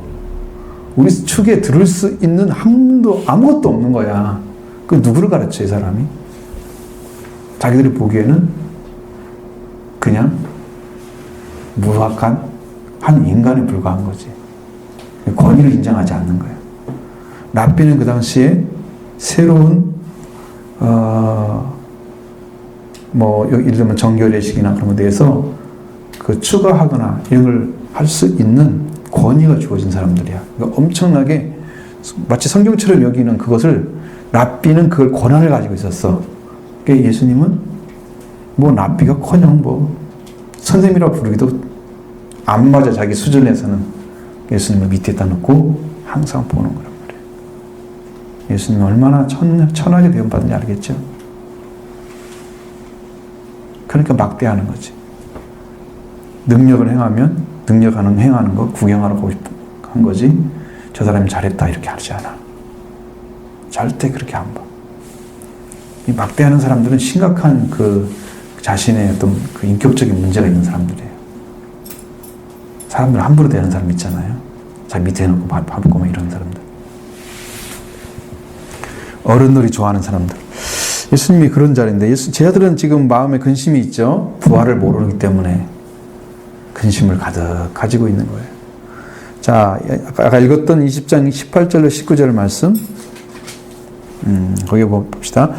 우리 축에 들을 수 있는 아무것도 없는 거야. 그 누구를 가르쳐, 이 사람이? 자기들이 보기에는 그냥 무학한 한 인간에 불과한 거지. 권위를 인정하지 않는 거야. 랍비는 그 당시에 새로운 예를 들면 정결례식이나 그런 것에 대해서 추가하거나 이런 걸 할 수 있는 권위가 주어진 사람들이야. 그러니까 엄청나게 마치 성경처럼 여기는 그것을 랍비는 그걸 권한을 가지고 있었어. 그러니까 예수님은 뭐 랍비가커녕 뭐 선생님이라고 부르기도 안 맞아. 자기 수준에서는 예수님을 밑에다 놓고 항상 보는 거란 말이에요. 예수님이 얼마나 천하게 대접받는지 알겠죠? 그러니까 막대하는 거지. 능력을 행하면 행하는 거 구경하러 가고 싶은 한 거지. 저 사람이 잘했다 이렇게 하지 않아. 절대 그렇게 안 봐. 이 막대하는 사람들은 심각한 그 자신의 어떤 그 인격적인 문제가 있는 사람들이에요. 사람들 함부로 대하는 사람 있잖아요. 자기 밑에 해놓고 밟고 막 이런 사람들. 어른들이 좋아하는 사람들. 예수님이 그런 자리인데 제자들은 지금 마음에 근심이 있죠. 부활을 모르기 때문에 근심을 가득 가지고 있는 거예요. 자, 아까 읽었던 20장 18절로 19절 말씀 거기 봅시다.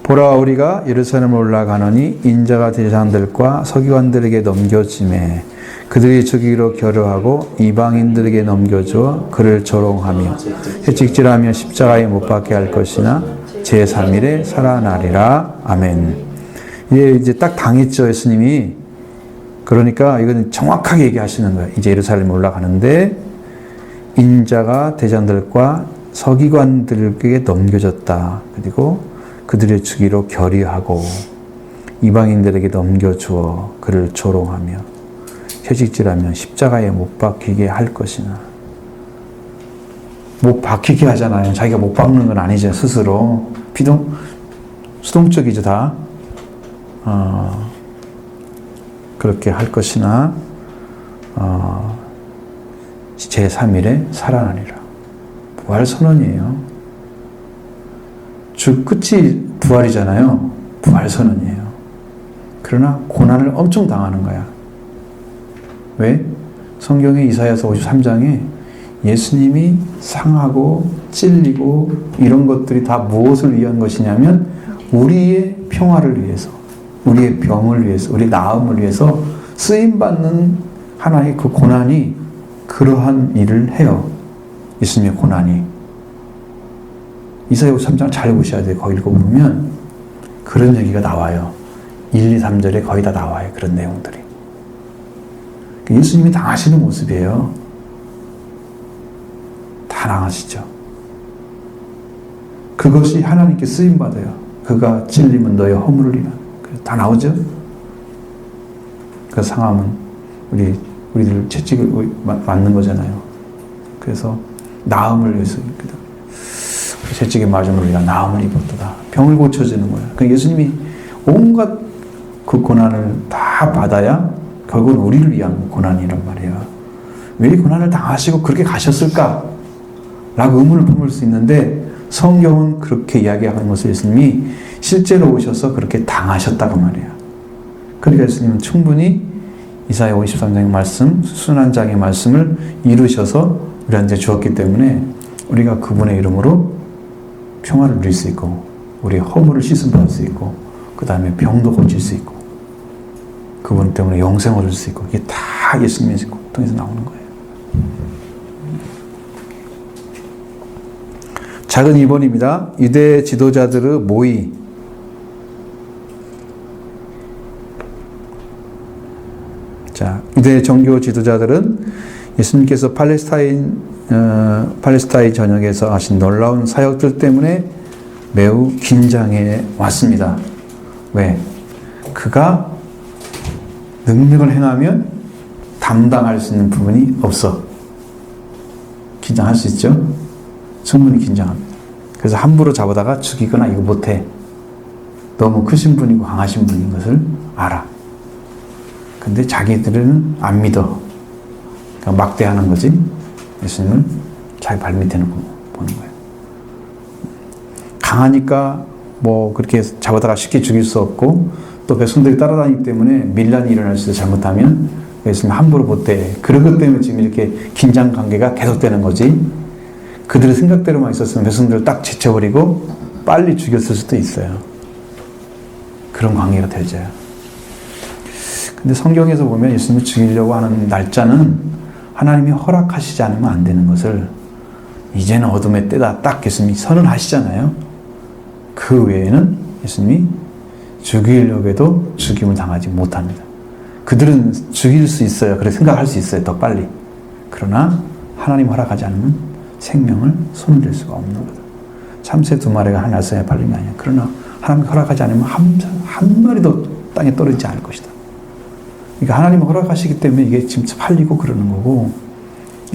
보라 우리가 예루살렘에 올라가노니 인자가 제사장들과 서기관들에게 넘겨짐에 그들이 저기로 겨루하고 이방인들에게 넘겨주어 그를 조롱하며 채찍질하며 십자가에 못 박게 할 것이나 제3일에 살아나리라. 아멘. 이제 딱 당했죠, 예수님이. 그러니까 이건 정확하게 얘기하시는 거예요. 이제 예루살렘에 올라가는데 인자가 대장들과 서기관들에게 넘겨졌다. 그리고 그들의 주기로 결의하고 이방인들에게 넘겨주어 그를 조롱하며 채찍질하며 십자가에 못 박히게 할 것이나. 못 박히게 하잖아요. 자기가 못 박는 건 아니죠. 스스로. 수동적이죠. 다. 그렇게 할 것이나 제3일에 살아나리라. 부활 선언이에요. 주 끝이 부활이잖아요. 부활 선언이에요. 그러나 고난을 엄청 당하는 거야. 왜? 성경의 이사야서 53장에 예수님이 상하고 찔리고 이런 것들이 다 무엇을 위한 것이냐면 우리의 평화를 위해서, 우리의 병을 위해서, 우리 나음을 위해서 쓰임받는 하나의 그 고난이 그러한 일을 해요. 예수님의 고난이. 이사야 53장 잘 보셔야 돼요. 거기 읽어보면 그런 얘기가 나와요. 1, 2, 3절에 거의 다 나와요. 그런 내용들이. 예수님이 당하시는 모습이에요. 다 당하시죠. 그것이 하나님께 쓰임받아요. 그가 찔림은 너의 허물을 인한. 다 나오죠? 그 상함은 우리들 채찍을 맞는 거잖아요. 그래서 나음을 위해서 채찍에 맞음으로 우리가 나음을 입었다. 병을 고쳐주는 거예요. 그 예수님이 온갖 그 고난을 다 받아야 결국은 우리를 위한 고난이란 말이에요. 왜 이 고난을 당하시고 그렇게 가셨을까? 라고 의문을 품을 수 있는데 성경은 그렇게 이야기하는 것을 예수님이 실제로 오셔서 그렇게 당하셨다고 말이에요. 그러니까 예수님은 충분히 이사야 53장의 말씀, 순환장의 말씀을 이루셔서 우리한테 주었기 때문에 우리가 그분의 이름으로 평화를 누릴 수 있고 우리의 허물을 씻음받을 수 있고 그 다음에 병도 고칠 수 있고 그분 때문에 영생을 얻을 수 있고 이게 다 예수님의 통해서 나오는 거예요. 작은 2번입니다. 유대 지도자들의 모의. 자, 유대 종교 지도자들은 예수님께서 팔레스타인 전역에서 하신 놀라운 사역들 때문에 매우 긴장해 왔습니다. 왜? 그가 능력을 행하면 담당할 수 있는 부분이 없어. 긴장할 수 있죠? 충분히 긴장합니다. 그래서 함부로 잡아다가 죽이거나 이거 못해. 너무 크신 분이고 강하신 분인 것을 알아. 근데 자기들은 안 믿어. 그러니까 막대하는 거지. 예수님을 자기 발밑에 놓고 보는 거예요. 강하니까 뭐 그렇게 잡아다가 쉽게 죽일 수 없고 또 백성들이 따라다니기 때문에 밀란이 일어날 수 있어. 잘못하면 예수님 함부로 못해. 그런 것 때문에 지금 이렇게 긴장 관계가 계속되는 거지. 그들의 생각대로만 있었으면 백성들을 딱 제쳐버리고 빨리 죽였을 수도 있어요. 그런 관계가 되죠. 근데 성경에서 보면 예수님을 죽이려고 하는 날짜는 하나님이 허락하시지 않으면 안 되는 것을 이제는 어둠의 때다 딱 예수님이 선언하시잖아요. 그 외에는 예수님이 죽이려고 해도 죽임을 당하지 못합니다. 그들은 죽일 수 있어요. 그렇게 생각할 수 있어요. 더 빨리. 그러나 하나님 허락하지 않으면 생명을 손댈 수가 없는 거다. 참새 2마리가 하나님의 손에 팔린 게 아니야. 그러나 하나님 허락하지 않으면 한 마리도 땅에 떨어지지 않을 것이다. 그러니까 하나님 허락하시기 때문에 이게 지금 팔리고 그러는 거고,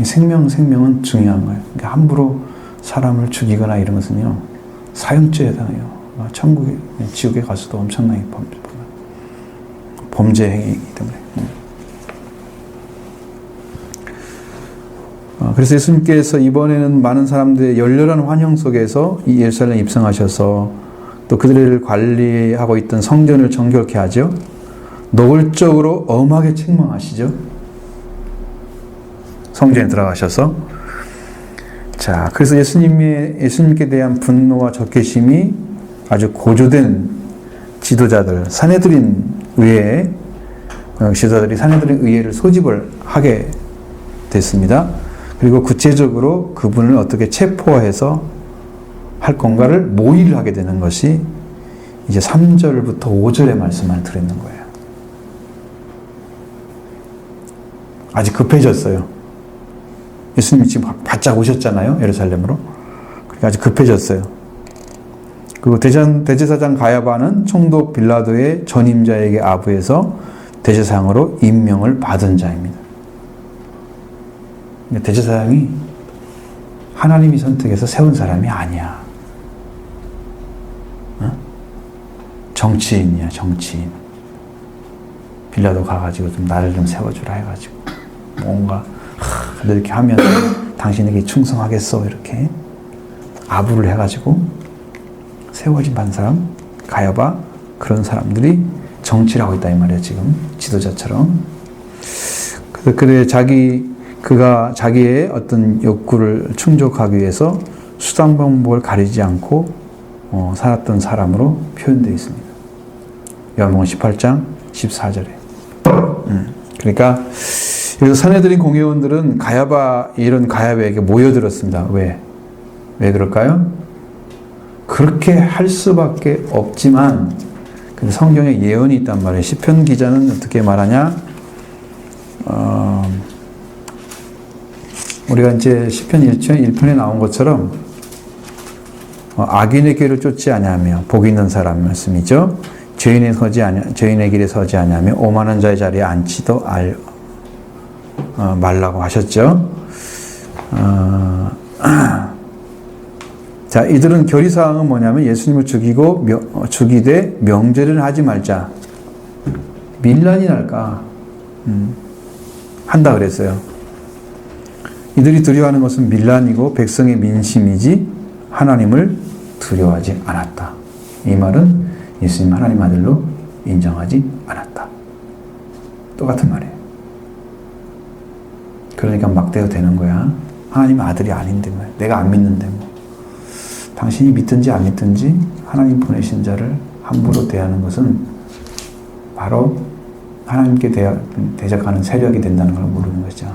생명은 중요한 거예요. 그러니까 함부로 사람을 죽이거나 이런 것은요, 사형죄에 해당해요. 천국에, 지옥에 가서도 엄청나게 범죄 행위이기 때문에. 그래서 예수님께서 이번에는 많은 사람들의 열렬한 환영 속에서 이 예루살렘에 입성하셔서 또 그들을 관리하고 있던 성전을 정결케 하죠. 노골적으로 엄하게 책망하시죠. 성전에 들어가셔서. 자, 그래서 예수님께 대한 분노와 적개심이 아주 고조된 지도자들, 산헤드린 의회에, 지도자들이 산헤드린 의회를 소집을 하게 됐습니다. 그리고 구체적으로 그분을 어떻게 체포해서 할 건가를 모의를 하게 되는 것이 이제 3절부터 5절의 말씀 안에 들어있는 거예요. 아직 급해졌어요. 예수님이 지금 바짝 오셨잖아요. 예루살렘으로. 그러니까 아주 급해졌어요. 그리고 대제사장 가야바는 총독 빌라도의 전임자에게 아부해서 대제사장으로 임명을 받은 자입니다. 대제사장이 하나님이 선택해서 세운 사람이 아니야. 정치인이야, 정치인. 빌라도 가가지고 좀 나를 좀 세워주라 해가지고 뭔가 이렇게 하면 당신에게 충성하겠어 이렇게 아부를 해가지고 세워진 반 사람, 가야바, 그런 사람들이 정치를 하고 있다 이 말이에요. 지금 지도자처럼. 그래 그가 자기의 어떤 욕구를 충족하기 위해서 수단 방법을 가리지 않고 살았던 사람으로 표현되어 있습니다. 요한복음 18장 14절에. 그러니까 여기서 산헤드린 공회원들은 이런 가야바에게 모여들었습니다. 왜 그럴까요? 그렇게 할 수밖에 없지만 성경에 예언이 있단 말이에요. 시편 기자는 어떻게 말하냐? 우리가 이제 시편 1편에 나온 것처럼 악인의 길을 쫓지 아니하며 복 있는 사람 말씀이죠. 죄인의 길에 서지 아니하며 오만한 자의 자리에 앉지도 말라고 하셨죠. 자, 이들은 결의사항은 뭐냐면 예수님을 죽이되 명제를 하지 말자. 밀란이 날까? 한다 그랬어요. 이들이 두려워하는 것은 밀란이고 백성의 민심이지 하나님을 두려워하지 않았다. 이 말은 예수님 하나님 아들로 인정하지 않았다. 똑같은 말이에요. 그러니까 막대가 되는 거야. 하나님 아들이 아닌데 뭐. 내가 안 믿는데 뭐. 당신이 믿든지 안 믿든지 하나님 보내신 자를 함부로 대하는 것은 바로 하나님께 대적하는 세력이 된다는 걸 모르는 거죠.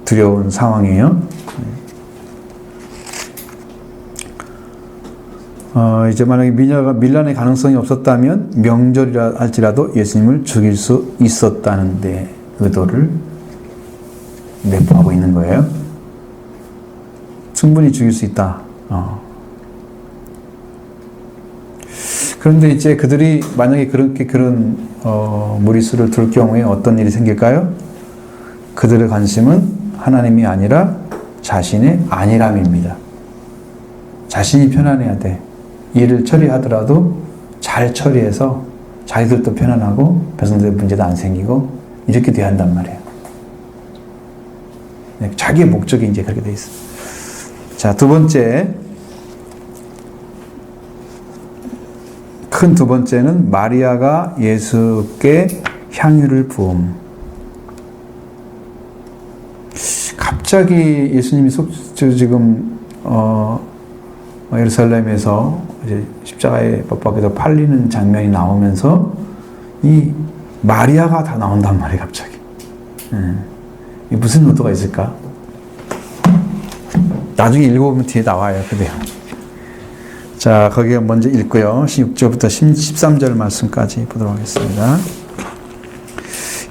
두려운 상황이에요. 이제 만약에 밀란의 가능성이 없었다면 명절이라 할지라도 예수님을 죽일 수 있었다는 데 의도를 내포하고 있는 거예요. 충분히 죽일 수 있다. 그런데 이제 그들이 만약에 그런 무리수를 둘 경우에 어떤 일이 생길까요? 그들의 관심은 하나님이 아니라 자신의 안일함입니다. 자신이 편안해야 돼. 일을 처리하더라도 잘 처리해서 자기들도 편안하고 백성들의 문제도 안 생기고 이렇게 돼야 한단 말이에요. 자기의 목적이 이제 그렇게 돼 있어요. 자, 큰 두 번째는 마리아가 예수께 향유를 부음. 갑자기 예수님이 지금 예루살렘에서 이제 십자가에 못 박혀서 팔리는 장면이 나오면서 이 마리아가 다 나온단 말이에요, 갑자기. 이게 무슨 의도가 있을까? 나중에 읽어보면 뒤에 나와요. 그래요. 자, 거기에 먼저 읽고요. 16절부터 13절 말씀까지 보도록 하겠습니다.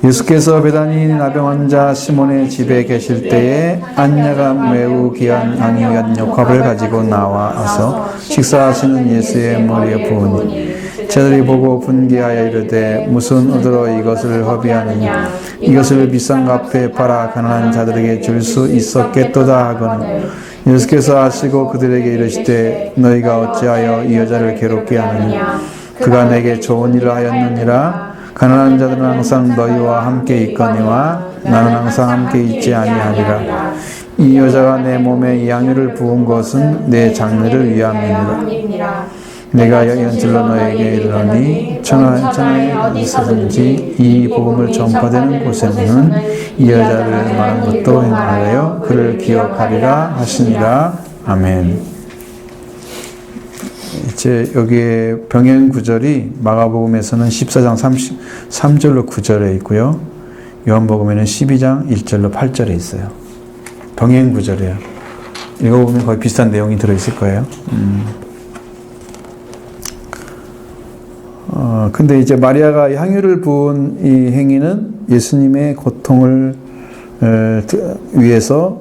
예수께서 베다니 나병 환자 시몬의 집에 계실 때에 안녀가 매우 귀한 향유한 역합을 가지고 나와서 식사하시는 예수의 머리에 부으니 제자들이 보고 분개하여 이르되 무슨 의도로 이것을 허비하느냐 이것을 비싼 값에 팔아 가난한 자들에게 줄 수 있었겠도다 하거늘 예수께서 아시고 그들에게 이르시되 너희가 어찌하여 이 여자를 괴롭게 하느냐 그가 내게 좋은 일을 하였느니라 가난한 자들은 항상 너희와 함께 있거니와 나는 항상 함께 있지 아니하리라. 이 여자가 내 몸에 이 향유를 부은 것은 내 장례를 위함이니라. 내가 연질로 너에게 이르노니 천하에 어디서든지 이 복음을 전파되는 곳에는 이 여자를 말한 것도 행하여 그를 기억하리라 하시니라. 아멘. 이제 여기에 병행 구절이 마가복음에서는 14장 33절로 9절에 있고요. 요한복음에는 12장 1절로 8절에 있어요. 병행 구절이에요. 읽어보면 거의 비슷한 내용이 들어있을 거예요. 근데 이제 마리아가 향유를 부은 이 행위는 예수님의 고통을 위해서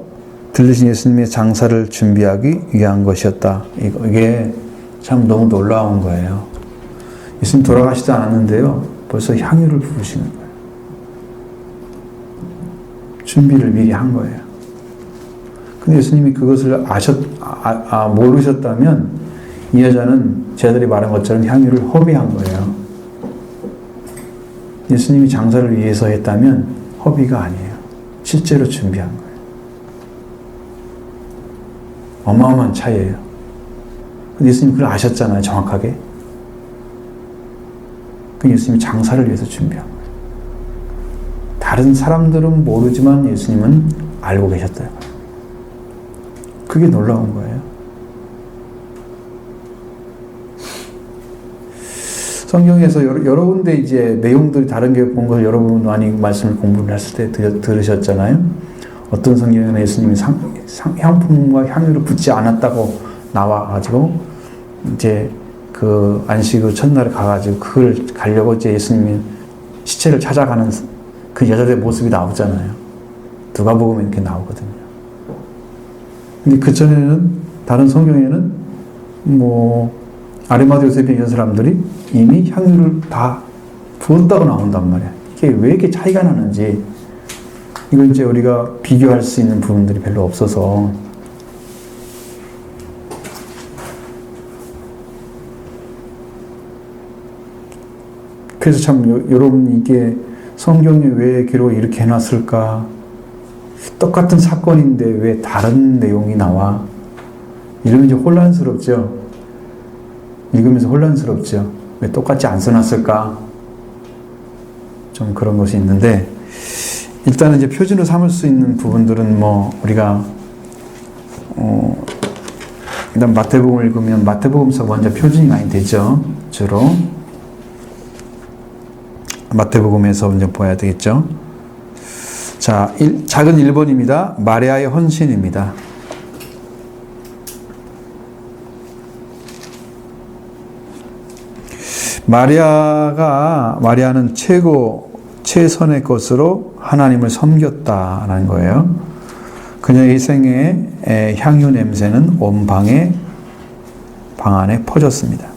들리신 예수님의 장사를 준비하기 위한 것이었다. 이게 참 너무 놀라운 거예요. 예수님 돌아가시지 않았는데요. 벌써 향유를 부으시는 거예요. 준비를 미리 한 거예요. 근데 예수님이 그것을 모르셨다면 이 여자는 제자들이 말한 것처럼 향유를 허비한 거예요. 예수님이 장사를 위해서 했다면 허비가 아니에요. 실제로 준비한 거예요. 어마어마한 차이예요. 예수님이 그걸 아셨잖아요, 정확하게. 그 예수님이 장사를 위해서 준비한 거예요. 다른 사람들은 모르지만 예수님은 알고 계셨다. 그게 놀라운 거예요. 성경에서 여러 군데 이제 내용들이 다른 게 본 걸 여러분 많이 말씀을 공부를 했을 때 들으셨잖아요. 어떤 성경에는 예수님이 향품과 향유를 붓지 않았다고 나와가지고 이제 그 안식 후 첫날에 가가지고 그걸 가려고 이제 예수님이 시체를 찾아가는 그 여자들의 모습이 나오잖아요. 누가복음에 이렇게 나오거든요. 근데 그 전에는 다른 성경에는 아리마대 요셉이 이런 사람들이 이미 향유를 다 부었다고 나온단 말이야. 이게 왜 이렇게 차이가 나는지 이걸 이제 우리가 비교할 수 있는 부분들이 별로 없어서 그래서 참 여러분 이게 성경에 왜 기록을 이렇게 해놨을까? 똑같은 사건인데 왜 다른 내용이 나와? 이러면 이제 혼란스럽죠? 읽으면서 혼란스럽죠? 왜 똑같이 안 써놨을까? 좀 그런 것이 있는데 일단은 이제 표준으로 삼을 수 있는 부분들은 우리가 일단 마태복음을 읽으면 마태복음서 먼저 표준이 많이 되죠. 주로 마태복음에서 먼저 보아야 되겠죠. 자, 작은 1번입니다. 마리아의 헌신입니다. 마리아는 최선의 것으로 하나님을 섬겼다라는 거예요. 그녀의 희생의 향유 냄새는 온 방 안에 퍼졌습니다.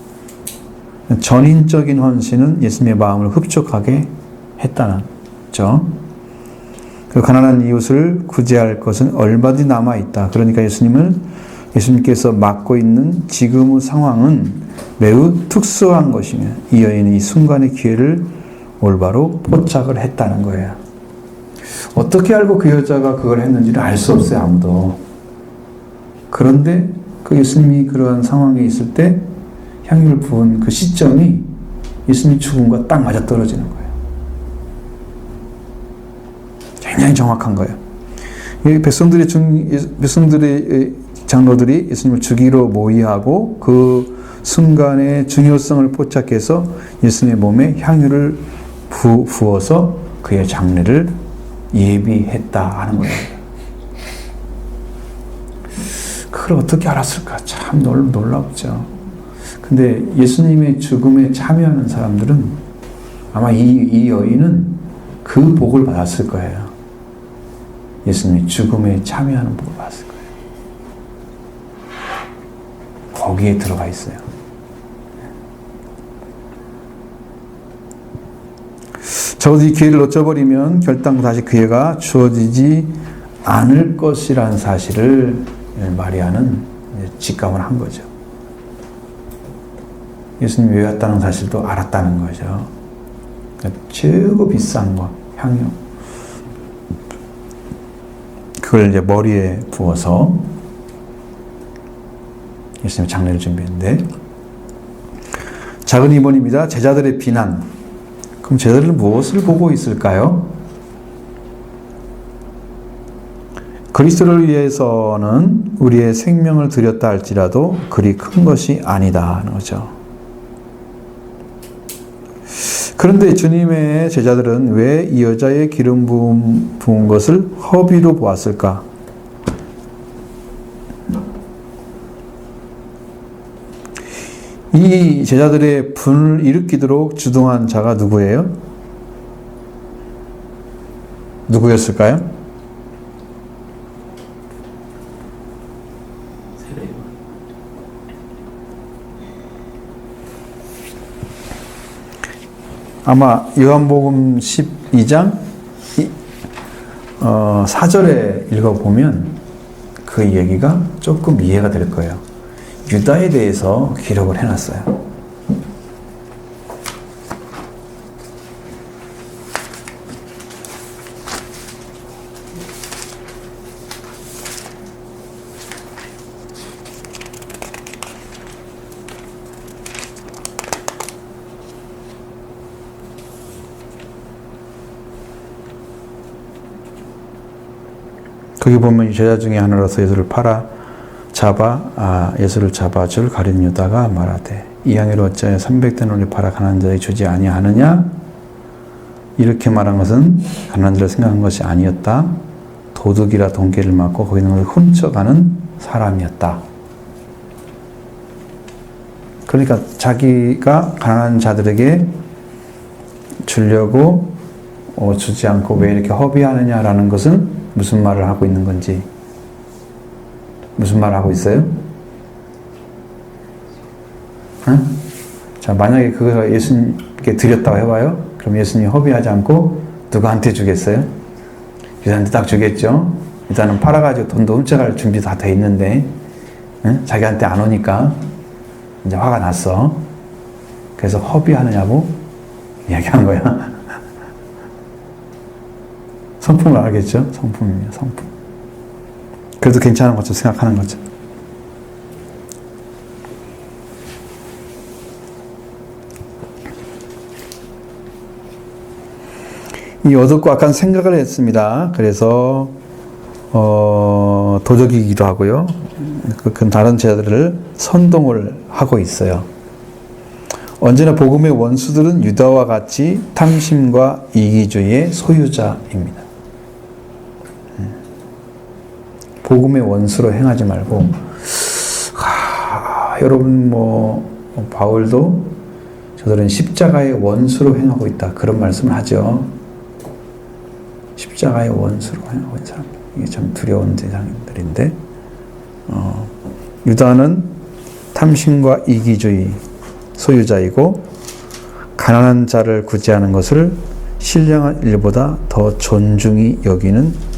전인적인 헌신은 예수님의 마음을 흡족하게 했다는 거죠. 그 가난한 이웃을 구제할 것은 얼마든지 남아있다. 그러니까 예수님께서 맡고 있는 지금의 상황은 매우 특수한 것이며 이 여인은 이 순간의 기회를 올바로 포착을 했다는 거예요. 어떻게 알고 그 여자가 그걸 했는지를 알 수 없어요, 아무도. 그런데 그 예수님이 그러한 상황에 있을 때 향유를 부은 그 시점이 예수님 죽음과 딱 맞아떨어지는 거예요. 굉장히 정확한 거예요. 백성들의 장로들이 예수님을 죽이러 모의하고 그 순간의 중요성을 포착해서 예수님의 몸에 향유를 부어서 그의 장례를 예비했다 하는 거예요. 그걸 어떻게 알았을까? 참 놀랍죠. 근데 예수님의 죽음에 참여하는 사람들은 아마 이 여인은 그 복을 받았을 거예요. 예수님의 죽음에 참여하는 복을 받았을 거예요. 거기에 들어가 있어요. 적어도 이 기회를 놓쳐버리면 결단코 다시 기회가 주어지지 않을 것이라는 사실을 마리아는 직감을 한 거죠. 예수님이 왜 왔다는 사실도 알았다는 거죠. 그러니까 최고 비싼 거, 향유. 그걸 이제 머리에 부어서 예수님의 장례를 준비했는데, 작은 2번입니다. 제자들의 비난. 그럼 제자들은 무엇을 보고 있을까요? 그리스도를 위해서는 우리의 생명을 드렸다 할지라도 그리 큰 것이 아니다 하는 거죠. 그런데 주님의 제자들은 왜 이 여자의 기름 부은 것을 허비로 보았을까? 이 제자들의 분을 일으키도록 주동한 자가 누구예요? 누구였을까요? 아마 요한복음 12장 4절에 읽어보면 그 얘기가 조금 이해가 될 거예요. 유다에 대해서 기록을 해놨어요. 거기 보면 제자 중에 하나로서 예수를 예수를 잡아줄 가룟 유다가 말하되 이 양이로 어찌하여 300데나리온을 팔아 가난한 자에게 주지 아니하느냐? 이렇게 말한 것은 가난한 자를 생각한 것이 아니었다. 도둑이라 돈깨를 맞고 거기 있는 것을 훔쳐가는 사람이었다. 그러니까 자기가 가난한 자들에게 주려고 주지 않고 왜 이렇게 허비하느냐라는 것은 무슨 말을 하고 있는 건지, 무슨 말을 하고 있어요? 응? 자, 만약에 그걸 예수님께 드렸다고 해봐요? 그럼 예수님이 허비하지 않고 누구한테 주겠어요? 유다한테 딱 주겠죠? 유다는 팔아가지고 돈도 훔쳐갈 준비 다 돼 있는데, 응? 자기한테 안 오니까 이제 화가 났어. 그래서 허비하느냐고 이야기한 거야. 성품을 알겠죠? 성품이에요, 성품. 그래도 괜찮은 것처럼 생각하는 거죠. 이 어둡고 악한 생각을 했습니다. 그래서 도적이기도 하고요. 그 다른 제자들을 선동을 하고 있어요. 언제나 복음의 원수들은 유다와 같이 탐심과 이기주의의 소유자입니다. 복음의 원수로 행하지 말고, 여러분 바울도 저들은 십자가의 원수로 행하고 있다, 그런 말씀을 하죠. 십자가의 원수로 행하고 있는 사람, 이게 참 두려운 대상들인데, 유다는 탐심과 이기주의 소유자이고 가난한 자를 구제하는 것을 신령한 일보다 더 존중히 여기는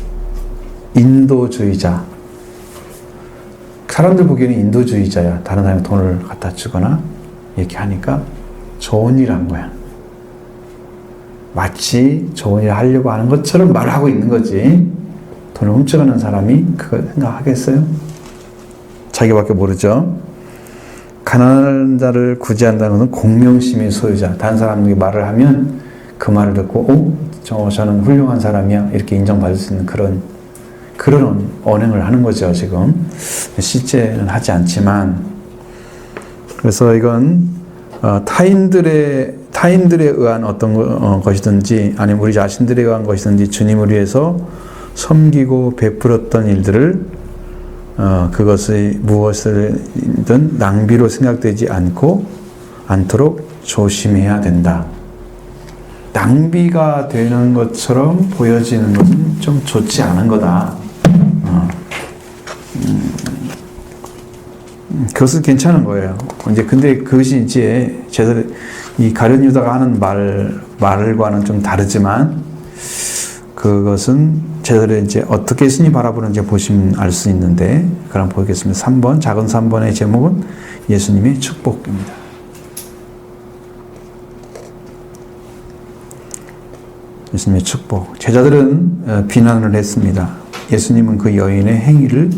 인도주의자. 사람들 보기에는 인도주의자야. 다른 사람이 돈을 갖다 주거나 이렇게 하니까 좋은 일 한 거야. 마치 좋은 일 하려고 하는 것처럼 말하고 있는 거지. 돈을 훔쳐가는 사람이 그걸 생각하겠어요? 자기밖에 모르죠. 가난한 자를 구제한다는 것은 공명심의 소유자. 다른 사람에게 말을 하면 그 말을 듣고 저는 훌륭한 사람이야, 이렇게 인정받을 수 있는 그런 언행을 하는 거죠, 지금. 실제는 하지 않지만. 그래서 이건 타인들의 타인들에 의한 어떤 것이든지 아니면 우리 자신들에 의한 것이든지 주님을 위해서 섬기고 베풀었던 일들을 그것이 무엇이든 낭비로 생각되지 않도록 조심해야 된다. 낭비가 되는 것처럼 보여지는 것은 좀 좋지 않은 거다. 그것은 괜찮은 거예요. 근데 그것이 이제 제대로 이 가룟 유다가 하는 말과는 좀 다르지만 그것은 제대로 이제 어떻게 예수님 바라보는지 보시면 알 수 있는데, 그럼 보겠습니다. 3번, 작은 3번의 제목은 예수님의 축복입니다. 예수님의 축복. 제자들은 비난을 했습니다. 예수님은 그 여인의 행위를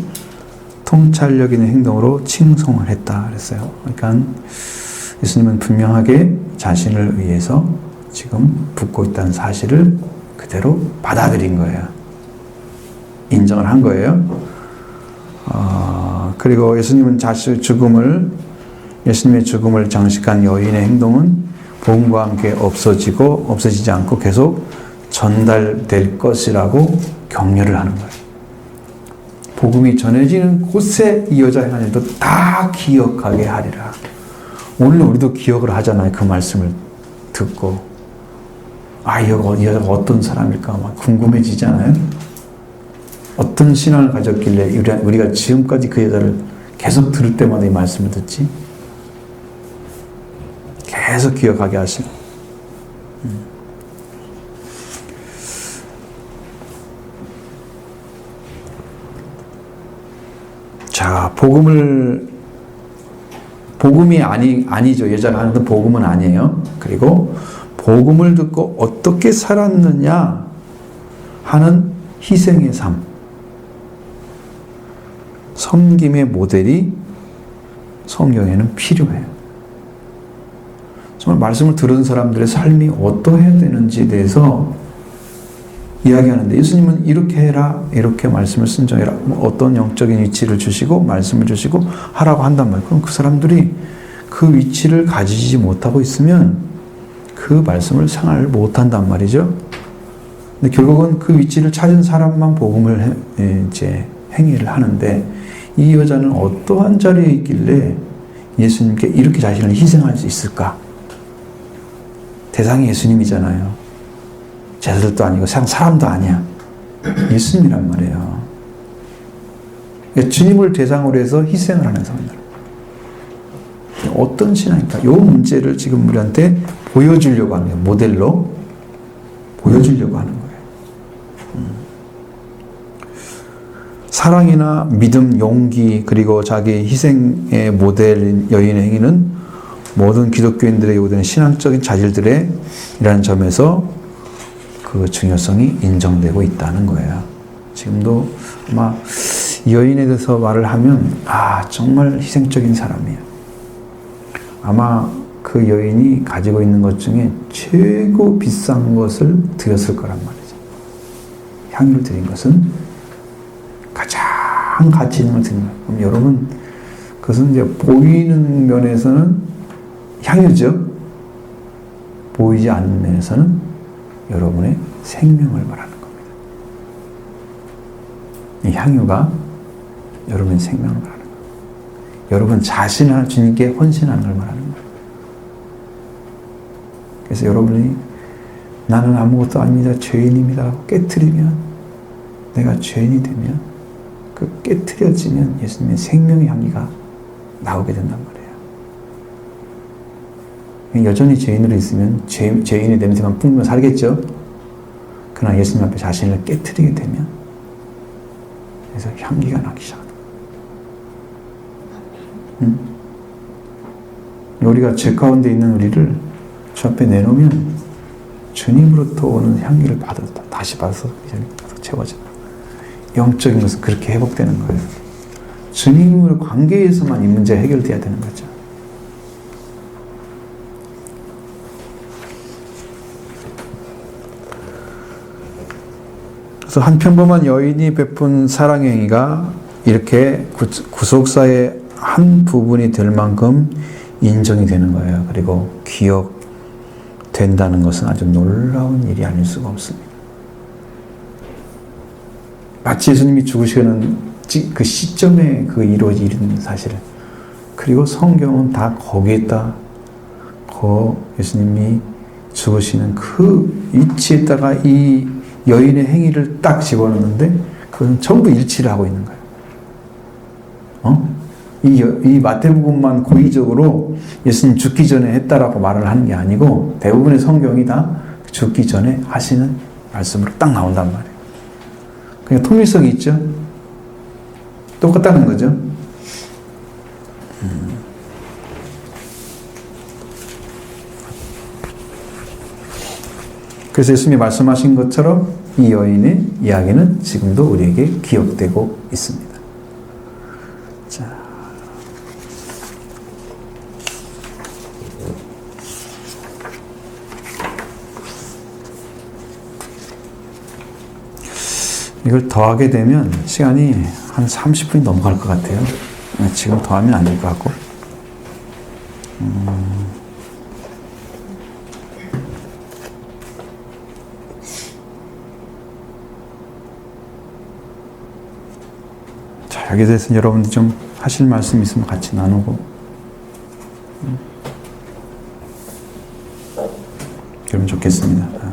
통찰력 있는 행동으로 칭송을 했다 그랬어요. 그러니까 예수님은 분명하게 자신을 위해서 지금 붓고 있다는 사실을 그대로 받아들인 거예요. 인정을 한 거예요. 그리고 예수님의 죽음을 장식한 여인의 행동은 복음과 함께 없어지지 않고 계속 전달될 것이라고 격려를 하는 거예요. 복음이 전해지는 곳에 이 여자 행한 일도 다 기억하게 하리라. 오늘 우리도 기억을 하잖아요. 그 말씀을 듣고. 이 여자가 어떤 사람일까 막 궁금해지잖아요. 어떤 신앙을 가졌길래 우리가 지금까지 그 여자를 계속 들을 때마다 이 말씀을 듣지? 계속 기억하게 하시고. 자, 복음이 아니죠. 여자가 하는 건 복음은 아니에요. 그리고 복음을 듣고 어떻게 살았느냐 하는 희생의 삶, 섬김의 모델이 성경에는 필요해요. 정말 말씀을 들은 사람들의 삶이 어떠해야 되는지에 대해서 이야기하는데, 예수님은 이렇게 해라, 이렇게 말씀을 순종해라, 어떤 영적인 위치를 주시고 말씀을 주시고 하라고 한단 말이에요. 그럼 그 사람들이 그 위치를 가지지 못하고 있으면 그 말씀을 생활 못한단 말이죠. 근데 결국은 그 위치를 찾은 사람만 복음을 이제 행위를 하는데, 이 여자는 어떠한 자리에 있길래 예수님께 이렇게 자신을 희생할 수 있을까? 대상이 예수님이잖아요. 제자들도 아니고 사람도 아니야. 예수님이란 말이에요. 그러니까 주님을 대상으로 해서 희생을 하는 사람들. 어떤 신앙일까? 이 문제를 지금 우리한테 보여주려고 하는 거예요. 모델로 보여주려고 하는 거예요. 사랑이나 믿음, 용기, 그리고 자기 희생의 모델인 여인의 행위는 모든 기독교인들에게 요구되는 신앙적인 자질들이라는 점에서 그 중요성이 인정되고 있다는 거예요. 지금도 아마 이 여인에 대해서 말을 하면 정말 희생적인 사람이에요. 아마 그 여인이 가지고 있는 것 중에 최고 비싼 것을 드렸을 거란 말이죠. 향유를 드린 것은 가장 가치 있는 걸 드린 거예요. 그럼 여러분, 그것은 이제 보이는 면에서는 향유죠. 보이지 않는 면에서는 여러분의 생명을 말하는 겁니다. 이 향유가 여러분의 생명을 말하는 거예요. 여러분 자신을 주님께 헌신하는 걸 말하는 거예요. 그래서 여러분이 나는 아무것도 아닙니다, 죄인입니다 하고 깨트리면, 내가 죄인이 되면, 그 깨트려지면 예수님의 생명의 향기가 나오게 된단 말이에요. 여전히 죄인으로 있으면 죄인의 냄새만 풍기며 살겠죠. 그러나 예수님 앞에 자신을 깨트리게 되면 그래서 향기가 나기 시작합니다. 우리가 죄 가운데 있는 우리를 주 앞에 내놓으면 주님으로부터 오는 향기를 다시 받아서 채워져. 영적인 것은 그렇게 회복되는 거예요. 주님의 관계에서만 이 문제가 해결돼야 되는 거죠. 그래서 한 평범한 여인이 베푼 사랑의 행위가 이렇게 구속사의 한 부분이 될 만큼 인정이 되는 거예요. 그리고 된다는 것은 아주 놀라운 일이 아닐 수가 없습니다. 마치 예수님이 죽으시는 그 시점에 그 이루어지는 사실, 그리고 성경은 다 거기에다 예수님이 죽으시는 그 위치에다가 이 여인의 행위를 딱 집어넣는데 그건 전부 일치를 하고 있는 거예요. 이 마태복음만 고의적으로 예수님 죽기 전에 했다라고 말을 하는 게 아니고 대부분의 성경이 다 죽기 전에 하시는 말씀으로 딱 나온단 말이에요. 그러니까 통일성이 있죠. 똑같다는 거죠. 그래서 예수님이 말씀하신 것처럼 이 여인의 이야기는 지금도 우리에게 기억되고 있습니다. 자, 이걸 더하게 되면 시간이 한 30분이 넘어갈 것 같아요. 지금 더하면 안 될 것 같고. 자, 여기에 대해서 여러분들 좀 하실 말씀 있으면 같이 나누고. 그러면 좋겠습니다.